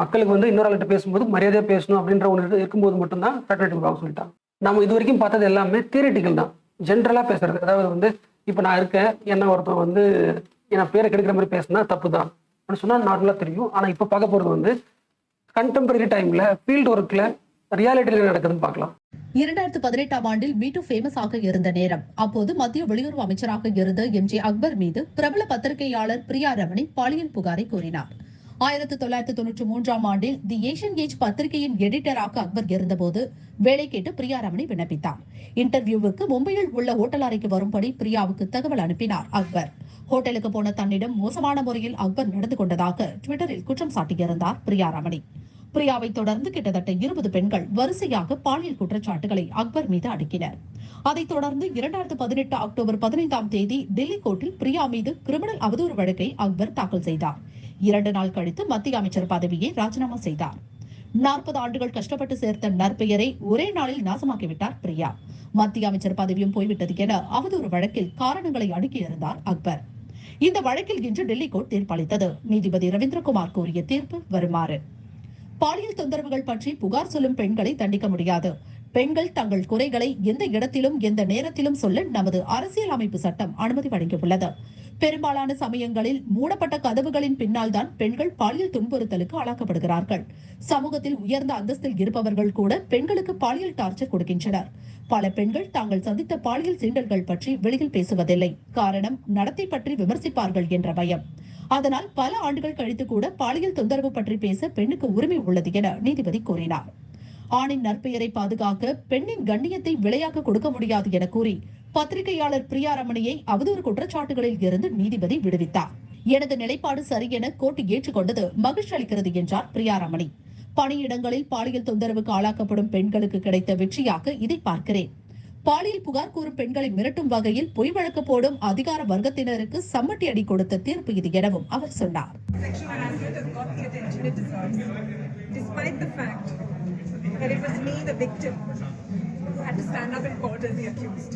மக்களுக்கு வந்து இன்னொரு ஆள்கிட்ட பேசும்போது மரியாதையாக பேசணும் அப்படின்ற ஒன்று இருக்கும்போது மட்டும்தான் fraternity உருவாகும் சொல்லிட்டாங்க. நம்ம இது வரைக்கும் பார்த்தது எல்லாமே தியரிட்டிக்கல் தான், ஜென்ரலாக பேசுறது. அதாவது வந்து இப்போ நான் இருக்கேன், என்ன ஒருத்தர் வந்து என் பேரை கெடுக்கிற மாதிரி பேசினா தப்பு தான் அப்படின்னு சொன்னால் நார்மலாக தெரியும். ஆனால் இப்போ பார்க்க போகிறது வந்து கண்டெம்பரரி டைமில் ஃபீல்டு ஒர்க்கில் ரியாலிட்டியில் என்ன நடக்குதுன்னு பார்க்கலாம். 2018ஆம் ஆண்டில் மீட்டு ஃபேமஸ் ஆக இருந்த நேரம். அப்போது மத்திய வெளியுறவு அமைச்சராக இருந்த MJ அக்பர் மீது பிரபல பத்திரிகையாளர் பிரியா ரமணி பாலியல் புகாரை கூறினார். 1993ஆம் ஆண்டில் தி ஏஷியன் ஏஜ் பத்திரிகையின் எடிட்டராக அக்பர் இருந்தபோது வேலை கேட்டு பிரியா ரமணி விண்ணப்பித்தார். இன்டர்வியூவுக்கு மும்பையில் உள்ள ஹோட்டல் அறைக்கு வரும்படி பிரியாவுக்கு தகவல் அனுப்பினார் அக்பர். ஹோட்டலுக்கு போன தன்னிடம் மோசமான முறையில் அக்பர் நடந்து கொண்டதாக ட்விட்டரில் குற்றம் சாட்டியிருந்தார் பிரியா ரமணி. பிரியாவை தொடர்ந்து கிட்டத்தட்ட 20 பெண்கள் வரிசையாக பாலியல் குற்றச்சாட்டுகளை அக்பர் மீது அடுக்கினர். அதைத் தொடர்ந்து 2018 அக்டோபர் 15ஆம் தேதி டெல்லி கோர்ட்டில் பிரியா மீது கிரிமினல் அவதூறு வழக்கை அக்பர் தாக்கல் செய்தார். 2 நாள் கழித்து மத்திய அமைச்சர் பதவியை ராஜினாமா செய்தார். 40 ஆண்டுகள் கஷ்டப்பட்டு சேர்த்த நற்பெயரை ஒரே நாளில் நாசமாக்கிவிட்டார் பிரியா. மத்திய அமைச்சர் பதவியும் போய்விட்டது என அவதூறு வழக்கில் காரணங்களை அடுக்கியிருந்தார் அக்பர். இந்த வழக்கில் இன்று டெல்லி கோர்ட் தீர்ப்பளித்தது. நீதிபதி ரவீந்திரகுமார் கூறிய தீர்ப்பு வருமாறு: பாலியல் தொந்தரவுகள் பற்றி புகார் சொல்லும் பெண்களை தண்டிக்க முடியாது. பெண்கள் தங்கள் குறைகளை எந்த இடத்திலும் எந்த நேரத்திலும் சொல்ல நமது அரசியல் அமைப்பு சட்டம் அனுமதி வழங்கியுள்ளது. பெரும்பாலான சமயங்களில் மூடப்பட்ட கதவுகளின் பின்னால் தான் பெண்கள் பாலியல் துன்புறுத்தலுக்கு ஆளாக்கப்படுகிறார்கள். சமூகத்தில் உயர்ந்த அந்தஸ்தில் இருப்பவர்கள் கூட பெண்களுக்கு பாலியல் டார்ச்சர் கொடுக்கின்றனர். பல பெண்கள் தாங்கள் சந்தித்த பாலியல் சீண்டல்கள் பற்றி வெளியில் பேசுவதில்லை. காரணம், நடத்தை பற்றி விமர்சிப்பார்கள் என்ற பயம். அதனால் பல ஆண்டுகள் கழித்து கூட பாலியல் தொந்தரவு பற்றி பேச பெண்ணுக்கு உரிமை உள்ளது என நீதிபதி கூறினார். ஆணின் நற்பெயரை பாதுகாக்க பெண்ணின் கண்ணியத்தை விலையாக்க கொடுக்க முடியாது என கூறி பத்திரிகையாளர் பிரியா ரமணியை அவதூறு குற்றச்சாட்டுகளில் இருந்து நீதிபதி விடுவித்தார். எனது நிலைப்பாடு சரி என கோர்ட் ஏற்றுக்கொண்டது மகிழ்ச்சி அளிக்கிறது என்றார் பிரியா ரமணி. பணியிடங்களில் பாலியல் தொந்தரவுக்கு ஆளாக்கப்படும் பெண்களுக்கு கிடைத்த வெற்றியாக இதை பார்க்கிறேன். பாலியல் புகார் கூறும் பெண்களை மிரட்டும் வகையில் பொய் வழக்கு போடும் அதிகார வர்க்கத்தினருக்கு சம்மட்டி அடி கொடுத்த தீர்ப்பு இது எனவும் அவர் சொன்னார். That it was me, the victim, who had to stand up in court as the accused.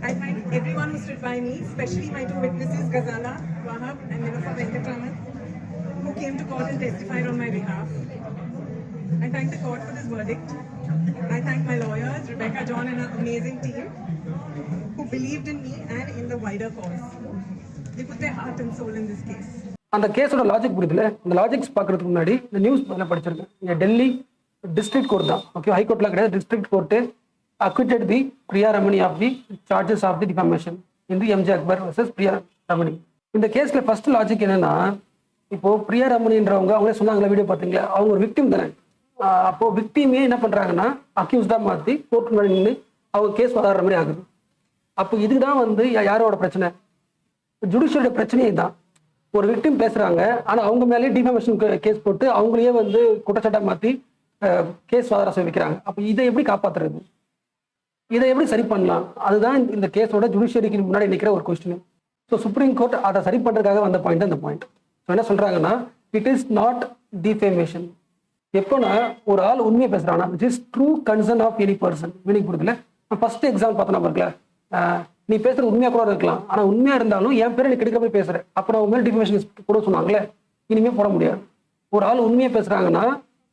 I thank everyone who stood by me, especially my two witnesses, Ghazala Wahab and Nilofer Venkatraman, who came to court and testified on my behalf. I thank the court for this verdict. I thank my lawyers, Rebecca John and her amazing team, who believed in me and in the wider cause. They put their heart and soul in this case. அந்த கேஸோட லாஜிக் புரியுதுல, இந்த லாஜிக்ஸ் பார்க்கறதுக்கு முன்னாடி இந்த நியூஸ் படிச்சிருக்கேன். இங்கே டெல்லி டிஸ்ட்ரிக்ட் கோர்ட் தான், ஓகே, ஹைகோர்ட்லாம் கிடையாது, district court acquitted the Priya Ramani of the charges of the defamation in the MJ Akbar versus Priya Ramani. இந்த கேஸ்ல ஃபர்ஸ்ட் லாஜிக் என்னன்னா, இப்போ பிரியா ரமணின்றவங்க அவங்களே சொன்னாங்களா, வீடியோ பார்த்தீங்களா, அவங்க ஒரு விக்டிம் தானே. அப்போ விக்டிமே என்ன பண்றாங்கன்னா அக்யூஸ்டா மாற்றி கோர்ட் முன்னாடி நின்று அவங்க கேஸ் வாதாடுற மாதிரி ஆகுது. அப்போ இதுதான் வந்து யாரோட பிரச்சனை, ஜுடிஷியலோட பிரச்சனையே தான். ஒரு விக்டிம் பேசுறாங்க, ஆனால் அவங்க மேலேயே டிஃபமேஷன் கேஸ் போட்டு அவங்களையே வந்து குற்றச்சாட்டை மாற்றி கேஸ் வாதாட வைக்கிறாங்க. அப்போ இதை எப்படி காப்பாற்றுறது, இதை எப்படி சரி பண்ணலாம், அதுதான் இந்த கேஸோட ஜுடிஷியரிக்கு முன்னாடி நிற்கிற ஒரு கொஸ்டின். ஸோ சுப்ரீம் கோர்ட் அதை சரி பண்ணுறதுக்காக வந்த பாயிண்ட் அந்த பாயிண்ட். ஸோ என்ன சொல்றாங்கன்னா, இட் இஸ் நாட் டிஃபேமேஷன். எப்போனா ஒரு ஆள் உண்மையை பேசுறானா, which is true concern of any person. Meaning புரியுதுல, ஃபர்ஸ்ட் எக்ஸாம்பிள் பார்த்தோன்னா இருக்குல்ல, நீ பேசுறது உண்மையா கூட இருக்கலாம், ஆனால் உண்மையா இருந்தாலும் என் பேரை நீ கெடுக்கிற போய் பேசுற, அப்புறம் அவங்க மேலே டிஃபேமேஷன் கூட சொன்னாங்களே, இனிமே போட முடியாது. ஒரு ஆள் உண்மையை பேசுறாங்கன்னா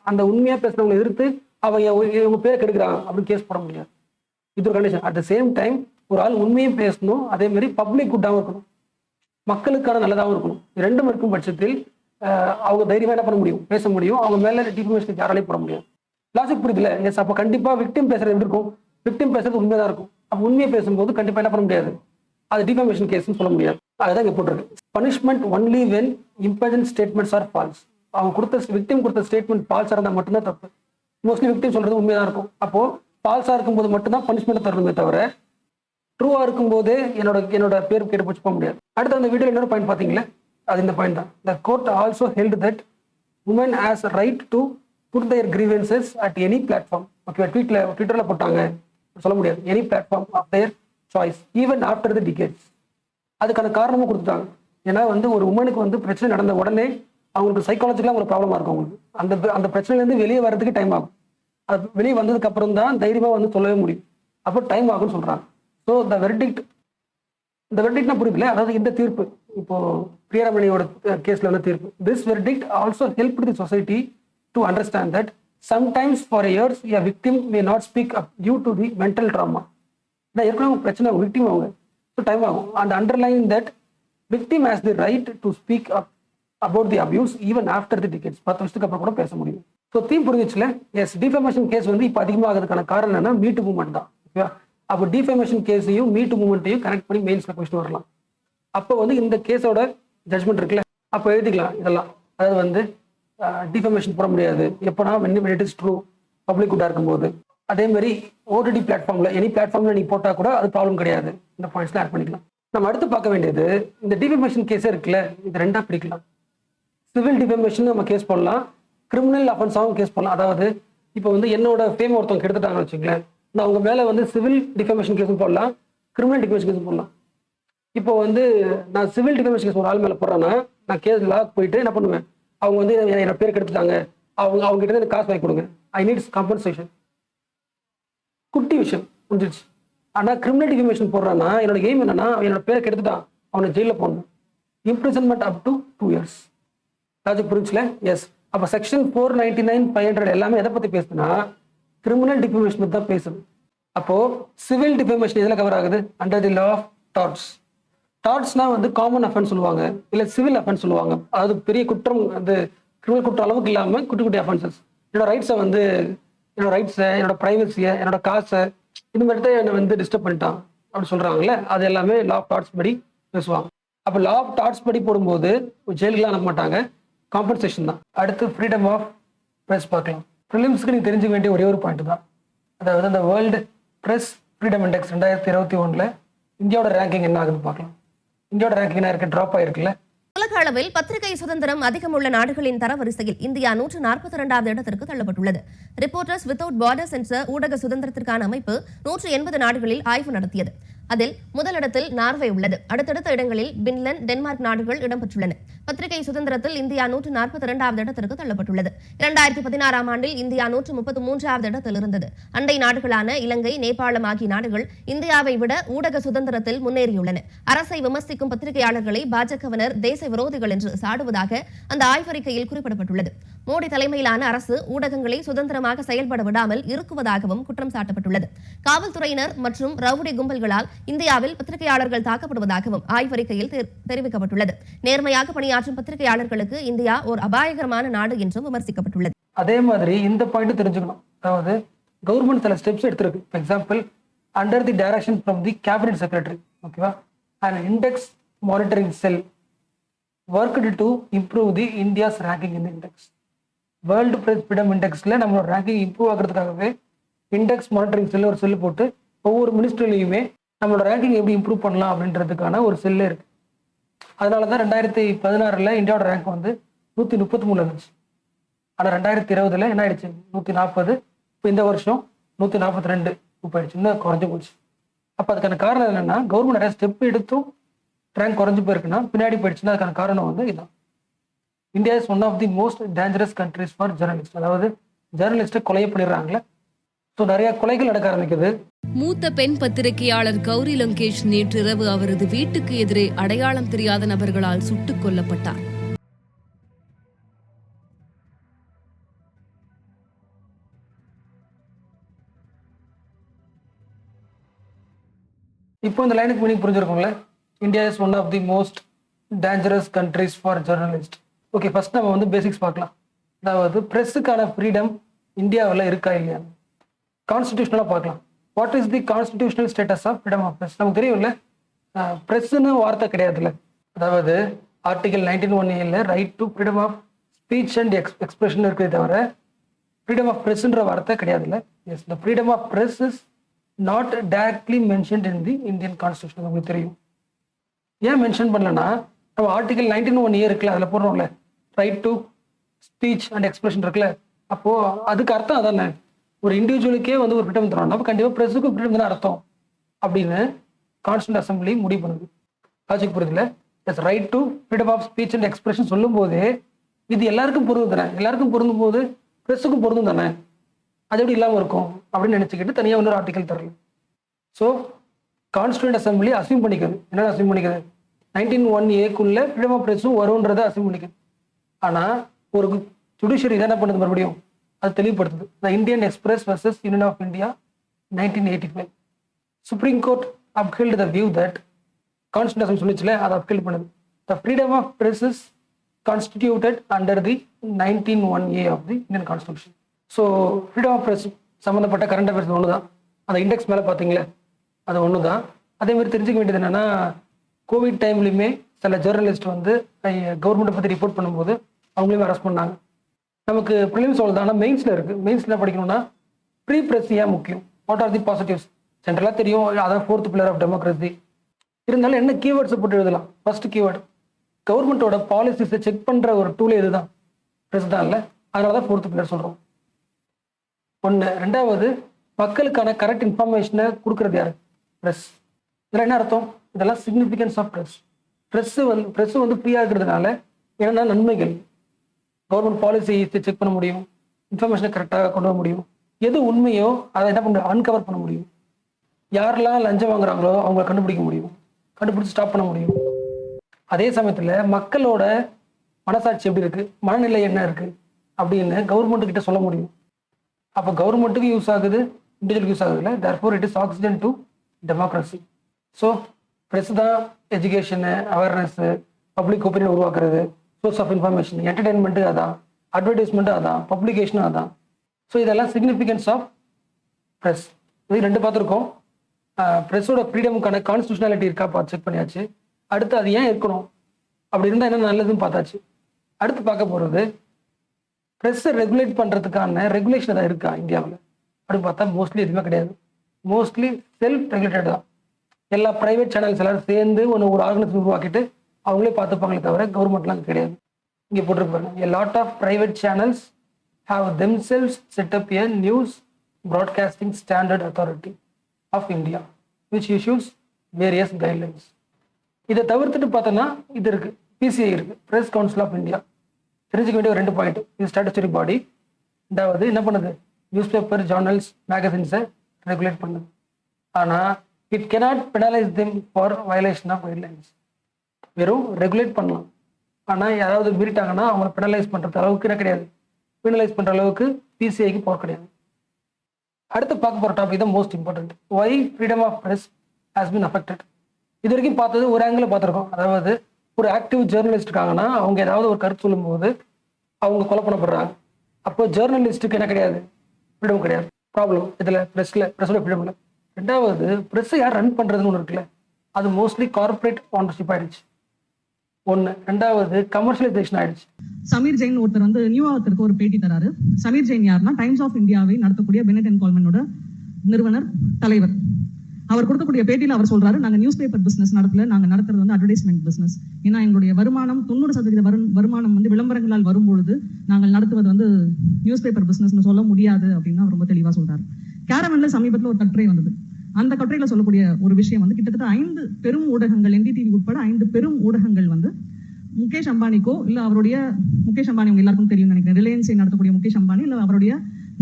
அந்த உண்மையா பேசுறவங்களை எதிர்த்து அவங்க பேரை கெடுக்கிறாங்க அப்படின்னு கேஸ் போட முடியாது. இது ஒரு condition. At the same time ஒரு ஆள் உண்மையும் பேசணும், அதே மாதிரி பப்ளிக் குட்டாகவும் இருக்கணும், மக்களுக்கான நல்லதாகவும் இருக்கணும். ரெண்டும் இருக்கும் பட்சத்தில் அவங்க தைரியமாக என்ன பண்ண முடியும், பேச முடியும். அவங்க மேலே டிஃபமேஷன் யாராலையும் போட முடியும். லாஜிக் புரியுதுல? எஸ். அப்போ கண்டிப்பாக விக்டிம் பேசுறது எப்படி இருக்கும்? விக்டிம் பேசுறது உண்மையாக தான் இருக்கும். அப்போ உண்மையை பேசும்போது கண்டிப்பாக என்ன பண்ண முடியாது, அது டிஃபமேஷன் கேஸ்ன்னு சொல்ல முடியாது. அதுதான் இங்கே போட்டிருக்கு. Punishment only when impugned statements are false. அவங்க கொடுத்த விக்டிம் கொடுத்த ஸ்டேட்மெண்ட் ஃபால்ஸாக இருந்தால் மட்டும்தான் தப்பு. மோஸ்ட்லி விக்டிம் சொல்றது உண்மையாக தான் இருக்கும். அப்போ ஃபால்ஸாக இருக்கும்போது மட்டும்தான் பனிஷ்மெண்ட் தரணுமே தவிர ட்ரூவாக இருக்கும்போது என்னோட பேர் கேட்டு போச்சு போக முடியாது. அடுத்து அந்த வீடியோ இன்னொரு பாயிண்ட் பார்த்தீங்களே, அது இந்த பாயிண்ட் தான். The court also held that woman has right to put their grievances at any platform. Okay, ட்விட்டரில் போட்டாங்க சொல்ல முடியாது. Any platform of their choice even after the decades. அதுக்கான காரணமும் கொடுத்துட்டாங்க. ஏன்னா ஒரு உமனுக்கு பிரச்சனை நடந்த உடனே அவங்களுக்கு சைக்காலஜிக்கலாக ஒரு ப்ராப்ளமாக இருக்கும். அவங்களுக்கு அந்த பிரச்சனையிலேருந்து வெளியே வர்றதுக்கு டைம் ஆகும். அது வெளியே வந்ததுக்கு அப்புறம் தான் தைரியமாக சொல்லவே முடியும். அப்போ டைம் ஆகும்னு சொல்கிறாங்க. ஸோ இந்த வெர்டிக்ட்னா புரியுதுல? அதாவது இந்த தீர்ப்பு இப்போ பிரியாரமணியோட கேஸ்ல வந்து தீர்ப்பு. This verdict also help the society to understand that sometimes for years a victim may not speak up due to the mental trauma. ஏன்னா ஏற்கனவே பிரச்சனை விக்டிம் அவங்க, ஸோ டைம் ஆகும். And underline that victim has the right to speak up about the abuse even after the decades. 10 வருஷத்துக்கு அப்புறம் கூட பேச முடியும். ஸோ தீம் புரிஞ்சிச்சுல? எஸ், டிஃபமேஷன் கேஸ் இப்போ அதிகமாகிறதுக்கான காரணம் என்னன்னா மீட்டு மூவ்மெண்ட் தான். ஓகேவா? அப்போ டிஃபமேஷன் கேஸையும் மீட்டு மூவ்மெண்ட்டையும் கனெக்ட் பண்ணி மெயின்ஸ்ல கொஸ்டின் வரலாம். அப்போ இந்த கேஸோட ஜட்மெண்ட் இருக்குல்ல, அப்போ எழுதிக்கலாம் இதெல்லாம். அதாவது டிஃபமேஷன் போட முடியாது எப்போனா when it is true, public குட்டா இருக்கும்போது. அதே மாதிரி ஓடிடி பிளாட்ஃபார்ம்ல எனி பிளாட்ஃபார்ம்ல நீ போட்டா கூட அது ப்ராப்ளம் கிடையாது. இந்த பாயிண்ட்ஸ்ல ஆட் பண்ணிக்கலாம். நம்ம அடுத்து பார்க்க வேண்டியது இந்த டிஃபமேஷன் கேஸே இருக்குல்ல, இது ரெண்டா பிரிக்கலாம். சிவில் டிஃபமேஷன் நம்ம கேஸ் போடலாம், கிரிமினல் அஃபென்ஸாகவும் கேஸ் போடலாம். அதாவது இப்போ என்னோட ஃபேம் ஒருத்தவங்க கெடுத்துட்டாங்கன்னு வச்சுங்களேன், நான் அவங்க மேலே சிவில் டிஃபமேஷன் கேஸும் போடலாம், கிரிமினல் டிஃபமேஷன் கேஸும் போடலாம். இப்போ நான் சிவில் டிஃபமேஷன் கேஸ் ஒரு ஆள் மேலே போடுறேன்னா நான் கேஸ் லாக் போயிட்டு என்ன பண்ணுவேன், அவங்க என்னோட பேர் கெடுத்துட்டாங்க, அவங்க கிட்ட எனக்கு காசு வாங்கி கொடுங்க, ஐ நீட்ஸ் காம்பன்சேஷன். குட்டி விஷயம் முடிஞ்சிருச்சு. ஆனால் கிரிமினல் டிஃபமேஷன் போடுறேன்னா என்னோட எய்ம் என்னன்னா, என்னோட பேரை கெடுத்துட்டான், அவனை ஜெயிலில் போடணும், imprisonment up to 2 years. Logic புரிஞ்சுல? எஸ். அப்போ செக்ஷன் 499, 500 எல்லாமே எதை பற்றி பேசுதுன்னா கிரிமினல் டிஃபமேஷன் தான் பேசுது. அப்போ சிவில் டிஃபமேஷன் எதில் கவர் ஆகுது? Under the law of torts. டார்ட்ஸ்னா காமன் அஃபென்ஸ் சொல்லுவாங்க, இல்லை சிவில் அஃபென்ஸ் சொல்லுவாங்க. அதாவது பெரிய குற்றம், கிரிமினல் குற்றம் அளவுக்கு இல்லாமல் குட்டி குட்டி அஃபென்சஸ். என்னோட ரைட்ஸை என்னோட ப்ரைவசியை, என்னோட காசை, இந்த மாதிரி தான் என்னை டிஸ்டர்ப் பண்ணிட்டான் அப்படின்னு சொல்றாங்கல்ல, அது எல்லாமே லா ஆஃப் டார்ட்ஸ் படி பேசுவாங்க. அப்போ லா ஆஃப் டார்ட்ஸ் படி போடும்போது ஜெயிலுக்குலாம் அனுப்ப மாட்டாங்க, காம்பன்சேஷன் தான். அடுத்து ஃப்ரீடம் ஆஃப் ப்ரெஸ் பார்க்கலாம். ப்ரிலிம்ஸ்க்கு நீங்கள் தெரிஞ்சுக்க வேண்டிய ஒரே ஒரு பாயிண்ட் தான். அதாவது அந்த வேர்ல்டு ப்ரெஸ் ஃப்ரீடம் இண்டெக்ஸ் 2021 இந்தியாவோட ரேங்கிங் என்ன ஆகுதுன்னு பார்க்கலாம். இந்தியாவோட ரேங்கிங் என்ன இருக்கு? ட்ராப் ஆயிருக்குல்ல. உலக அளவில் பத்திரிகை சுதந்திரம் அதிகமுள்ள நாடுகளின் தரவரிசையில் இந்தியா 142வது இடத்திற்கு தள்ளப்பட்டுள்ளது. ரிப்போர்ட்டர்ஸ் வித்தவுட் பார்டர்ஸ் என்ற ஊடக சுதந்திரத்திற்கான அமைப்பு 180 நாடுகளில் ஆய்வு நடத்தியது. அதில் முதலிடத்தில் நார்வே உள்ளது. அடுத்தடுத்த இடங்களில் பின்லாந்து, டென்மார்க் நாடுகள் இடம்பெற்றுள்ளன. பத்திரிகை சுதந்திரத்தில் இந்தியா 142வது இடத்திற்கு தள்ளப்பட்டுள்ளது. 2016ஆம் ஆண்டில் இந்தியா 133வது இடத்தில் இருந்தது. அண்டை நாடுகளான இலங்கை, நேபாளம் ஆகிய நாடுகள் இந்தியாவை விட ஊடக சுதந்திரத்தில் முன்னேறியுள்ளன. அரசை விமர்சிக்கும் பத்திரிகையாளர்களை பாஜகவினர் தேச விரோதிகள் என்று சாடுவதாக அந்த ஆய்வறிக்கையில் குறிப்பிடப்பட்டுள்ளது. மோடி தலைமையிலான அரசு ஊடகங்களை சுதந்திரமாக செயல்பட விடாமல் இருக்குவதாகவும் குற்றம் சாட்டப்பட்டுள்ளது. காவல்துறையினர் மற்றும் ரவுடி கும்பல்களால் இந்தியாவில் பத்திரிகையாளர்கள் தாக்கப்படுவதாகவும் ஆய்வறிக்கையில் தெரிவிக்கப்பட்டுள்ளது. நேர்மையாக பணியாற்றும் பத்திரிகையாளர்களுக்கு இந்தியா ஒரு அபாயகரமான நாடு என்றும் விமர்சிக்கப்பட்டுள்ளது. அதே மாதிரி இந்த பாயிண்ட் தெரிஞ்சுக்கணும். அதாவது கவர்மெண்ட் சில ஸ்டெப்ஸ் எடுத்திருக்கு. For example, under the direction from the cabinet secretary, ஓகேவா, and index monitoring cell worked to improve the India's ranking in the index. World press freedom இண்டெக்ஸ்ல நம்மளோட ரேங்கிங் இம்ப்ரூவ் ஆகிறதுக்காகவே இண்டெக்ஸ் மானிட்டரிங் செல் ஒரு செல்லு போட்டு ஒவ்வொரு மினிஸ்ட்ரிலையுமே நம்மளோட ரேங்கிங் எப்படி இம்ப்ரூவ் பண்ணலாம் அப்படின்றதுக்கான ஒரு செல்லே இருக்கு. அதனால தான் 2016 இந்தியாவோட ரேங்க் 133 இருந்துச்சு. ஆனால் 2020 என்ன ஆயிடுச்சு? 140. இப்போ இந்த வருஷம் 142 போயிடுச்சு, இன்னும் குறைஞ்சு போச்சு. அப்போ அதுக்கான காரணம் என்னன்னா, கவர்மெண்ட் நிறைய ஸ்டெப் எடுத்தும் ரேங்க் குறைஞ்சு போயிருக்குன்னா பின்னாடி போயிடுச்சுன்னா அதுக்கான காரணம் இதுதான். India is one of the most dangerous countries for journalist. அதாவது ஜெர்னலிஸ்ட்டை கொலை பண்ணிடுறாங்களே, ஸோ நிறைய கொலைகள் நடக்க ஆரம்பிக்குது. மூத்த பெண் பத்திரிகையாளர் கௌரி லங்கேஷ் நேற்றிரவு அவரது வீட்டுக்கு எதிரே அடையாளம் தெரியாத நபர்களால் சுட்டுக் கொல்லப்பட்டார். இப்போ இந்த லைனுக்கு மீனிங் புரிஞ்சிருக்கும்ல. India is one of the most dangerous countries for journalist. Okay, first நம்ம வந்து பேசிக்ஸ் பார்க்கலாம். அதாவது ப்ரெஸ்ஸுக்கான ஃப்ரீடம் இந்தியாவில் இருக்கா இல்லையா, கான்ஸ்டிடியூஷனலாக பார்க்கலாம். What is the constitutional status of freedom of press? நமக்கு தெரியும் இல்லை, ப்ரெஸ்ஸுன்னு வார்த்தை கிடையாதுல்ல. அதாவது article 19(1)A right to freedom of speech and expression இருக்கிறது தவிர ஃப்ரீடம் ஆஃப் ப்ரெஸ்ன்ற வார்த்தை கிடையாதுல்ல. Yes, the freedom of press is not directly mentioned in the Indian constitution. உங்களுக்கு தெரியும். ஏன் மென்ஷன் பண்ணலன்னா, நம்ம ஆர்டிகல் 19(1)A இருக்குல்ல, அதில் போடுறோம்ல right to speech and expression இருக்குல்ல, அப்போது அதுக்கு அர்த்தம் அதானே, ஒரு இண்டிவிஜுவலுக்கே வந்து ஒரு ஃப்ரீடம் தரணும், அப்போ கண்டிப்பாக ப்ரெஸ்ஸுக்கு ஃப்ரீடம் தானே அர்த்தம் அப்படின்னு கான்ஸ்டியூண்ட் அசம்பிளி முடிவு பண்ணுது. லாஜிக் புரியுதுல? Yes, right to freedom of speech and expression சொல்லும் போதே இது எல்லாருக்கும் பொருந்தும் தானே, எல்லாருக்கும் பொருந்தும் போது ப்ரெஸ்ஸுக்கும் பொருந்தும் தானே, அது எப்படி இல்லாமல் இருக்கும் அப்படின்னு நினச்சிக்கிட்டு தனியாக இன்னொரு ஆர்டிகல் தரல. ஸோ கான்ஸ்டியூண்ட் அசம்பிளி அசியூம் பண்ணிக்கிறது. என்னென்ன அசியூம் பண்ணிக்கிறது? 19(1)A ஃப்ரீடம் ஆஃப் ப்ரெஸ்ஸும் வரும்ன்றதை அசியூம் பண்ணிக்கிறது. ஆனால் ஒரு ஜுடிஷியரி இதை என்ன பண்ணுது, மறுபடியும் அது தெளிவுபடுத்துது. The Indian express versus union of India 1985. Supreme court upheld the view that constituent assembly சொல்லிச்சுல, அதை upheld பண்ணுது. The freedom of press is constituted under the 19(1)A of the Indian constitution. So freedom of press சம்மந்தப்பட்ட கரண்ட் அஃபேர்ஸ் ஒன்று தான். அந்த இண்டெக்ஸ் மேலே பார்த்தீங்களே, அது ஒன்று தான். அதே மாதிரி தெரிஞ்சுக்க வேண்டியது என்னென்னா, கோவிட் டைம்லையுமே சில ஜேர்னலிஸ்ட் வந்து கவர்மெண்ட்டை பற்றி ரிப்போர்ட் பண்ணும்போது அவங்களையுமே அரெஸ்ட் பண்ணாங்க. நமக்கு ப்ரிலிம்ஸ் அவ்வளோ தான், ஆனால் மெயின்ஸில் இருக்குது. மெயின்ஸில் படிக்கணும்னா ப்ரீ ப்ரெஸ் ஏன் முக்கியம், வாட் ஆர் தி பாசிட்டிவ்ஸ்? ஜென்ரலாக தெரியும், அதான் 4th பில்லர் ஆஃப் டெமோக்ரஸி. இருந்தாலும் என்ன கீவேர்ட்ஸை போட்டு எழுதலாம்? ஃபர்ஸ்ட் கீவேர்டு கவர்மெண்ட்டோட பாலிசிஸை செக் பண்ணுற ஒரு டூலே இதுதான், ப்ரெஸ் தான் இல்லை. அதனால தான் 4th பில்லர் சொல்கிறோம். ஒன்று. ரெண்டாவது, மக்களுக்கான கரெக்ட் இன்ஃபர்மேஷனை கொடுக்குறது யார்? ப்ரெஸ். இதில் என்ன அர்த்தம்? இதெல்லாம் சிக்னிஃபிகன்ஸ் ஆஃப் ப்ரெஸ். ப்ரெஸ் வந்து ஃப்ரீயாக இருக்கிறதுனால என்னென்ன நன்மைகள்? கவர்மெண்ட் பாலிசி செக் பண்ண முடியும், இன்ஃபர்மேஷனை கரெக்டாக கொண்டு வர முடியும், எது உண்மையோ அதை என்ன பண்ண அன்கவர் பண்ண முடியும், யாரெல்லாம் லஞ்சம் வாங்குறாங்களோ அவங்கள கண்டுபிடிக்க முடியும், கண்டுபிடிச்சி ஸ்டாப் பண்ண முடியும். அதே சமயத்தில் மக்களோட மனசாட்சி எப்படி இருக்குது, மனநிலை என்ன இருக்குது அப்படின்னு கவர்மெண்ட்டுக்கிட்ட சொல்ல முடியும். அப்போ கவர்மெண்ட்டுக்கு யூஸ் ஆகுது, இண்டிவிஜுவலுக்கு யூஸ் ஆகுது இல்லை. Therefore it is oxygen to democracy. So press தான் எஜுகேஷனு, அவேர்னஸ்ஸு, பப்ளிக் ஒப்பீனியன் உருவாக்குறது, சோர்ஸ் ஆஃப் இன்ஃபர்மேஷன், என்டர்டெயின்மெண்ட்டு அதான், அட்வர்டைஸ்மெண்ட்டு அதான், பப்ளிகேஷனும் அதான். ஸோ இதெல்லாம் சிக்னிஃபிகன்ஸ் ஆஃப் ப்ரெஸ். இது 2 பார்த்துருக்கோம். ப்ரெஸ்ஸோட ஃப்ரீடமுக்கான கான்ஸ்டியூஷனாலிட்டி இருக்கா பார்த்து செக் பண்ணியாச்சு. அடுத்து அது ஏன் இருக்கணும், அப்படி இருந்தால் என்ன நல்லதுன்னு பார்த்தாச்சு. அடுத்து பார்க்க போகிறது ப்ரெஸ்ஸை ரெகுலேட் பண்ணுறதுக்கான ரெகுலேஷன் எதாவது இருக்கா இந்தியாவில் அப்படின்னு பார்த்தா மோஸ்ட்லி எதுவுமே கிடையாது. மோஸ்ட்லி செல்ஃப் ரெகுலேட்டட் தான். எல்லா ப்ரைவேட் சேனல்ஸ் எல்லாரும் சேர்ந்து ஒரு ஆர்கனைசேஷன் உருவாக்கிட்டு அவங்களே பார்த்துப்பாங்களே தவிர கவர்மெண்ட்லாம் கிடையாது. இங்கே போட்டிருப்பாங்க, a lot of private channels have themselves set up a news broadcasting standard authority of India which issues various guidelines. இதை தவிர்த்துட்டு பார்த்தோன்னா இது இருக்குது, PCI இருக்குது, ப்ரெஸ் கவுன்சில் ஆஃப் இந்தியா. தெரிஞ்சுக்க வேண்டிய ஒரு 2 பாயிண்ட். இது ஸ்டாட்டஸ்டரி பாடி. ரெண்டாவது என்ன பண்ணுது, நியூஸ் பேப்பர், ஜேர்னல்ஸ், மேகசின்ஸை ரெகுலேட் பண்ணுது. ஆனால் it cannot penalise them for violation of guidelines. வெறும் ரெகுலேட் பண்ணலாம், ஆனால் யாராவது மீறிட்டாங்கன்னா அவங்கள பெனலைஸ் பண்ணுறது அளவுக்கு என்ன கிடையாது, பெனலைஸ் பண்ணுற அளவுக்கு PCIக்கு பவர் கிடையாது. அடுத்து பார்க்க போகிற டாபிக் தான் most important. Why freedom of press has been affected. இது வரைக்கும் பார்த்தது ஒரு ஆங்கிள் பார்த்துருக்கோம். அதாவது ஒரு ஆக்டிவ் ஜேர்னலிஸ்ட் இருக்காங்கன்னா அவங்க ஏதாவது ஒரு கருத்து சொல்லும்போது அவங்க கொலை பண்ணப்படுறாங்க. அப்போ ஜேர்னலிஸ்ட்டுக்கு என்ன கிடையாது, ஃப்ரீடம் கிடையாது. ப்ராப்ளம் இதில் ப்ரெஸ்ஸோட ஃப்ரீடம் இல்லை. ரெண்டாவது, ப்ரெஸ்ஸை யார் ரன் பண்ணுறதுன்னு ஒன்று இருக்குல்ல, அது மோஸ்ட்லி கார்பரேட் ஓனர்ஷிப் ஆயிடுச்சு. ஒன்று. ரெண்டாவது, கமர்ஷியலைசேஷன் ஆயிடுச்சு. சமீர் ஜெயின் ஒருத்தர் வந்து நியூயார்க்கு ஒரு பேட்டி தராரு. சமீர் ஜெயின் யாருன்னா டைம்ஸ் ஆஃப் இந்தியாவை நடத்தக்கூடிய பெனட் அண்ட் கோல்மனோட நிறுவனர், தலைவர். அவர் கொடுக்கக்கூடிய பேட்டியில் அவர் சொல்றாரு, நாங்க நியூஸ் பேப்பர் பிசினஸ் நடத்தல, நாங்க நடத்துறது வந்து அட்வர்டைஸ்மெண்ட் பிசினஸ். ஏன்னா எங்களுடைய வருமானம் 90% வருமானம் வந்து விளம்பரங்களால் வரும்பொழுது நாங்கள் நடத்துவது வந்து நியூஸ் பேப்பர் பிசினஸ்னு சொல்ல முடியாது அப்படின்னு அவர் ரொம்ப தெளிவா சொல்றாரு. கேரவன்ல சமீபத்தில் ஒரு கட்டுரை வந்தது. அந்த கட்டுரையில சொல்லக்கூடிய ஒரு விஷயம் வந்து கிட்டத்தட்ட 5 பெரும் ஊடகங்கள், NDTV உட்பட 5 பெரும் ஊடகங்கள் வந்து முகேஷ் அம்பானிக்கோ இல்ல அவருடைய, முகேஷ் அம்பானி உங்க எல்லாருக்கும் தெரியும் நினைக்கிறேன், ரிலையன்ஸை நடத்தக்கூடிய முகேஷ் அம்பானி இல்ல அவருடைய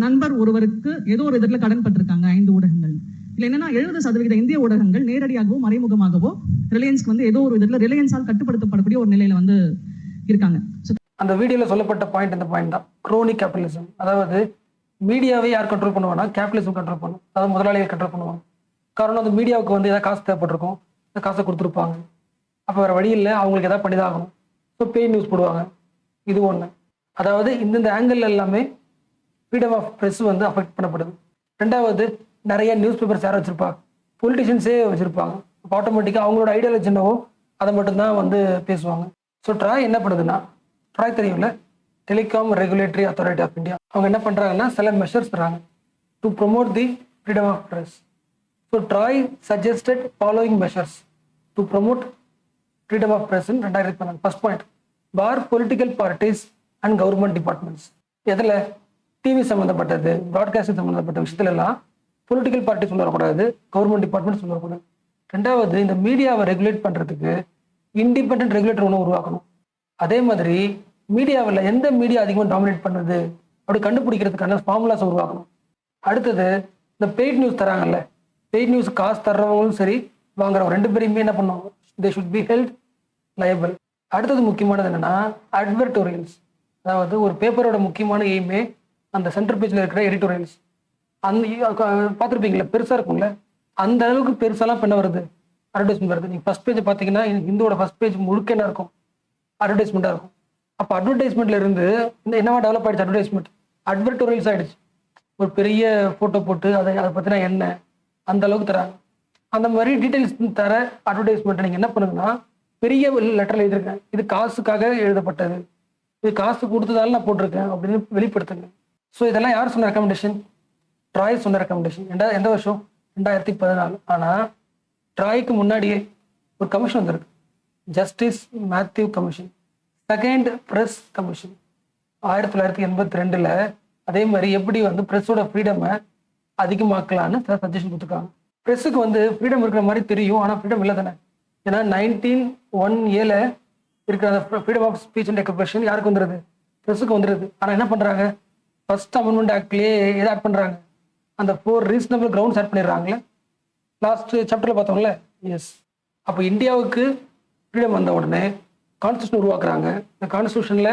நண்பர் ஒருவருக்கு ஏதோ ஒரு விதத்துல கடன் பட்டிருக்காங்க 5 ஊடகங்கள். இல்ல என்னன்னா 70% இந்திய ஊடகங்கள் நேரடியாகவோ மறைமுகமாகவோ ரிலையன்ஸ்க்கு வந்து ஏதோ ஒரு விதத்துல ரிலையன்ஸால் கட்டுப்படுத்தப்படக்கூடிய ஒரு நிலையில வந்து இருக்காங்க. அந்த வீடியோல சொல்லப்பட்ட பாயிண்ட் இந்த பாயிண்ட் தான், குரோனிக் கேபிட்டலிசம். அதாவது மீடியாவை யார் கண்ட்ரோல் பண்ணுவாங்கன்னா கேபிட்டலிசம் கண்ட்ரோல் பண்ணும், அதாவது முதலாளிகள் கண்ட்ரோல் பண்ணுவாங்க. காரணம் அந்த மீடியாவுக்கு வந்து ஏதாவது காசு தேவைப்பட்டிருக்கும், அந்த காசை கொடுத்துருப்பாங்க. அப்போ வேறு வழி இல்லை, அவங்களுக்கு எதாவது பண்ணி தான் ஆகணும். ஸோ பெய் நியூஸ் போடுவாங்க, இது ஒன்று. அதாவது இந்தந்த ஆங்கிள் எல்லாமே ஃப்ரீடம் ஆஃப் ப்ரெஸ் வந்து அஃபெக்ட் பண்ணப்படுது. ரெண்டாவது, நிறைய நியூஸ் பேப்பர்ஸ் யாரும் வச்சுருப்பாங்க, பொலிட்டிஷியன்ஸே வச்சுருப்பாங்க. அப்போ ஆட்டோமேட்டிக்காக அவங்களோட ஐடியாலஜி என்னவோ அதை மட்டும்தான் வந்து பேசுவாங்க. ஸோ ட்ராய் என்ன பண்ணுதுன்னா, ட்ராய் தெரியும்ல, telecom regulatory authority of India, அவங்க என்ன பண்ணுறாங்கன்னா சில மெஷர்ஸ் தராங்க to promote the freedom of press. So TRAI suggested following measures to promote freedom of press 2018. First point, for political parties and government departments. எதில்? டிவி சம்மந்தப்பட்டது, ப்ராட்காஸ்டிங் சம்மந்தப்பட்ட விஷயத்துலலாம் பொலிட்டிக்கல் பார்ட்டிஸ் சொல்ல வரக்கூடாது, கவர்மெண்ட் டிபார்ட்மெண்ட் சொல்ல வரக்கூடாது. ரெண்டாவது, இந்த மீடியாவை ரெகுலேட் பண்ணுறதுக்கு இண்டிபெண்ட் ரெகுலேட்டர் ஒன்று உருவாக்கணும். அதே மாதிரி மீடியாவில் எந்த மீடியா அதிகமாக டாமினேட் பண்ணுது அப்படி கண்டுபிடிக்கிறதுக்கான ஃபார்முலாஸ் உருவாக்கணும். அடுத்தது, இந்த பெய்ட் நியூஸ் தராங்கல்ல, பெய்ட் நியூஸ் காசு தர்றவங்களும் சரி வாங்குறவங்க 2 பேரையுமே என்ன பண்ணுவாங்க, they should be held liable. அடுத்தது முக்கியமானது என்னன்னா அட்வர்டோரியல்ஸ். அதாவது ஒரு பேப்பரோட முக்கியமான எய்மே அந்த சென்டர் பேஜில் இருக்கிற எடிட்டோரியல்ஸ். அந்த பார்த்துருப்பீங்களா, பெருசாக இருக்கும்ல, அந்த அளவுக்கு பெருசாலாம் பண்ண வருது, அட்வர்டைஸ்மெண்ட் வருது. நீங்கள் ஃபர்ஸ்ட் பேஜ் பார்த்தீங்கன்னா இந்தோட ஃபர்ஸ்ட் பேஜ் முழுக்க என்ன இருக்கும், அட்வர்டைஸ்மெண்ட்டாக இருக்கும். அப்போ அட்வர்டைஸ்மெண்ட்ல இருந்து இந்த என்னவா டெவலப் ஆயிடுச்சு, அட்வர்டைஸ்மெண்ட் அட்வர்டோரியல்ஸ் ஆயிடுச்சு. ஒரு பெரிய ஃபோட்டோ போட்டு அதை பற்றினா என்ன அந்த அளவுக்கு தராங்க. அந்த மாதிரி டீட்டெயில்ஸ் தர அட்வர்டைஸ்மெண்ட் நீங்கள் என்ன பண்ணுங்கன்னா, பெரிய லெட்டரில் எழுதியிருக்கேன், இது காசுக்காக எழுதப்பட்டது, இது காசு கொடுத்ததால நான் போட்டிருக்கேன் அப்படின்னு வெளிப்படுத்துங்க. ஸோ இதெல்லாம் யார் சொன்ன ரெக்கமெண்டேஷன்? ட்ராய் சொன்ன ரெக்கமெண்டேஷன். எந்த வருஷம்? 2014. ஆனால் ட்ராய்க்கு முன்னாடியே ஒரு கமிஷன் வந்திருக்கு, justice Mathew commission, second press commission 1982. அதே மாதிரி எப்படி வந்து ப்ரெஸ்ஸோட ஃப்ரீடமை அதிகமாக்கலான்னு சில சஜஷன் கொடுத்துருக்காங்க. ப்ரெஸ்ஸுக்கு வந்து ஃப்ரீடம் இருக்கிற மாதிரி தெரியும், ஆனால் ஃப்ரீடம் இல்லை தானே. ஏன்னா 1901A இருக்கிற அந்த freedom of speech and expression யாருக்கு வந்துடுது? ப்ரெஸ்ஸுக்கு வந்துடுது. ஆனால் என்ன பண்ணுறாங்க, ஃபர்ஸ்ட் அமெண்ட்மெண்ட் ஆக்ட்லேயே எதை ஆட் பண்ணுறாங்க, அந்த 4 ரீசனபிள் கிரவுண்ட்ஸ் ஆட் பண்ணிடுறாங்களே, லாஸ்ட் சாப்டரில் பார்த்தோம்ல. எஸ், அப்போ இந்தியாவுக்கு ஃப்ரீடம் வந்த உடனே கான்ஸ்டியூஷன் உருவாக்குறாங்க. இந்த கான்ஸ்டியூஷனில்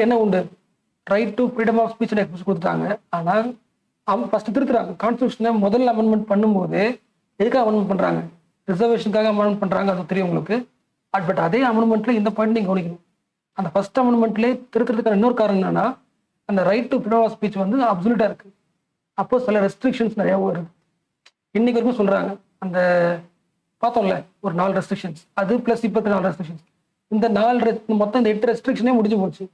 என்ன உண்டு, right to freedom of speech and expression கொடுத்துட்டாங்க. ஆனால் ஃபர்ஸ்ட் திருத்துறாங்க. கான்ஸ்டியூஷனை முதல்ல அமெண்ட்மெண்ட் பண்ணும்போது எதுக்காக அமெண்ட்மெண்ட் பண்ணுறாங்க, ரிசர்வேஷனுக்காக அமெண்ட்மெண்ட் பண்ணுறாங்க, அது தெரியும் உங்களுக்கு. பட் அதே அமெண்ட்மெண்ட்டில் இந்த பாயிண்ட் நீங்கள் கவனிக்கணும், அந்த ஃபர்ஸ்ட் அமெண்ட்மெண்ட்லேயே திருத்துறதுக்கான இன்னொரு காரணம் என்னன்னா, அந்த right to freedom of speech வந்து அப்சல்யூட்டாக இருக்குது. அப்போ சில ரெஸ்ட்ரிக்ஷன்ஸ் நிறையா வருது. இன்னைக்கு வரைக்கும் சொல்கிறாங்க, அந்த பார்த்தோம்ல ஒரு 4 ரெஸ்ட்ரிக்ஷன்ஸ், அது ப்ளஸ் 24 ரெஸ்ட்ரிக்ஷன்ஸ், இந்த 4 மொத்தம் இந்த 8 ரெஸ்ட்ரிக்ஷனே முடிஞ்சு போச்சு.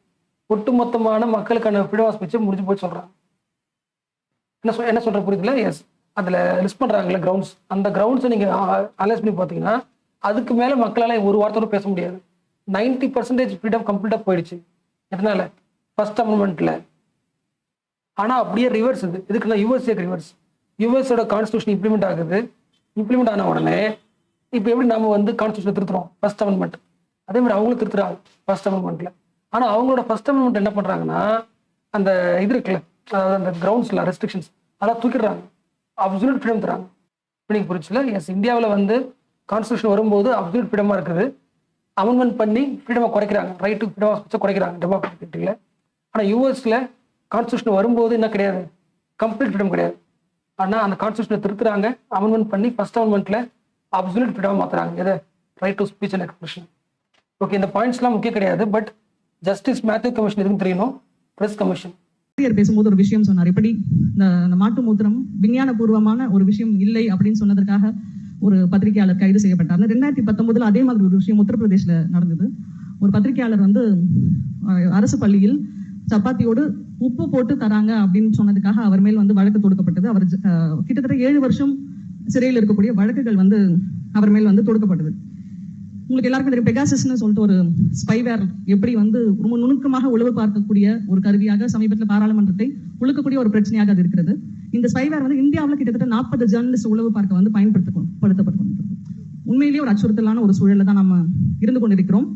ஒட்டுமொத்தமான மக்களுக்கான ஃப்ரீடம் ஆஃப் ஸ்பீச்சை முடிஞ்சு போச்சு சொல்கிறாங்க. என்ன சொல்கிற புரியுதுல? எஸ், அதில் லிஸ்ட் பண்ணுறாங்கல்ல கிரவுண்ட்ஸ், அந்த கிரவுண்ட்ஸை நீங்கள் அனலைஸ் பண்ணி பார்த்தீங்கன்னா அதுக்கு மேலே மக்களால் ஒரு வார்த்தையோட பேச முடியாது. 90% ஃப்ரீடம் கம்ப்ளீட்டாக போயிடுச்சு. எதனால? ஃபர்ஸ்ட் அமெண்ட்மெண்ட்டில். ஆனால் அப்படியே ரிவர்ஸ் இதுக்கு நான் யூஎஸ்ஏக்கு ரிவர்ஸ். யூஎஸோட கான்ஸ்டியூஷன் இம்ப்ளிமெண்ட் ஆகுது. இம்ப்ளிமெண்ட் ஆன உடனே இப்போ எப்படி நம்ம வந்து கான்ஸ்டியூஷனை திருத்துறோம், ஃபர்ஸ்ட் அமெண்ட்மெண்ட், அதே மாதிரி அவங்களும் திருத்துறாங்க ஃபர்ஸ்ட் அமெண்ட்மெண்ட்டில். ஆனால் அவங்களோட ஃபர்ஸ்ட் அமெண்ட்மெண்ட் என்ன பண்ணுறாங்கன்னா, அந்த இது இருக்குல்ல, அதாவது அந்த கிரவுண்ட்ஸில் ரெஸ்ட்ரிக்ஷன்ஸ் அதெல்லாம் தூக்கிடுறாங்க, அப்சல்யூட் ஃப்ரீடம் தராங்க. இப்போ நீங்கள் புரிச்சுல? எஸ், இந்தியாவில் வந்து கான்ஸ்டியூஷன் வரும்போது அப்சல்யூட் ஃப்ரீடமாக இருக்குது, அமெண்ட்மெண்ட் பண்ணி ஃப்ரீடமை குறைக்கிறாங்க, ரைட் டு ஃப்ரீடம் ஆஃப் ஸ்பீச்சை குறைக்கிறாங்க டெமோக்ராட்டிக்கில். ஆனால் யூஎஸில் கான்ஸ்டியூஷன் வரும்போது என்ன கிடையாது, கம்ப்ளீட் ஃப்ரீடம் கிடையாது. ஆனால் அந்த கான்ஸ்டியூஷனை திருத்துறாங்க, அமெண்ட்மெண்ட் பண்ணி ஃபர்ஸ்ட் அமெண்ட்மெண்ட்டில் அப்சல்யூட் ஃப்ரீடம் மாற்றுறாங்க, எதை? Right to speech and expression. Okay, இந்த பாயிண்ட்ஸ்லாம் முக்கியம் கிடையாது. பட் ஜஸ்டிஸ் மேத்யூ கமிஷன் எதுவும் தெரியணும், ப்ரெஸ் கமிஷன். பேசும்போது ஒரு விஷயம் சொன்னார், எப்படி இந்த மாட்டு மூத்திரம் விஞ்ஞானபூர்வமான ஒரு விஷயம் இல்லை அப்படின்னு சொன்னதற்காக ஒரு பத்திரிகையாளர் கைது செய்யப்பட்டார். 2019 அதே மாதிரி ஒரு விஷயம் உத்தரப்பிரதேஷ்ல நடந்தது. ஒரு பத்திரிகையாளர் வந்து அரசு பள்ளியில் சப்பாத்தியோடு உப்பு போட்டு தராங்க அப்படின்னு சொன்னதுக்காக அவர் மேல் வந்து வழக்கு தொடுக்கப்பட்டது. அவர் கிட்டத்தட்ட 7 வருஷம் சிறையில் இருக்கக்கூடிய வழக்குகள் வந்து அவர் மேல் வந்து தொடுக்கப்பட்டது. உங்களுக்கு எல்லாருக்கும் தெரியும், பெகாசஸ்னு சொல்லிட்டு ஒரு ஸ்பைவேர் எப்படி வந்து ரொம்ப நுணுக்கமாக உளவு பார்க்கக்கூடிய ஒரு கருவியாக சமீபத்தில் பாராளுமன்றத்தை உழுக்கக்கூடிய ஒரு பிரச்சனையாக அது இருக்கிறது. இந்த ஸ்பைவேர் வந்து இந்தியாவில் கிட்டத்தட்ட 40 ஜேர்னலிஸ்ட் உளவு பார்க்க வந்து பயன்படுத்தப்பட்டு உண்மையிலேயே ஒரு அச்சுறுத்தலான ஒரு சூழல்ல தான் நம்ம இருந்து கொண்டிருக்கிறோம்.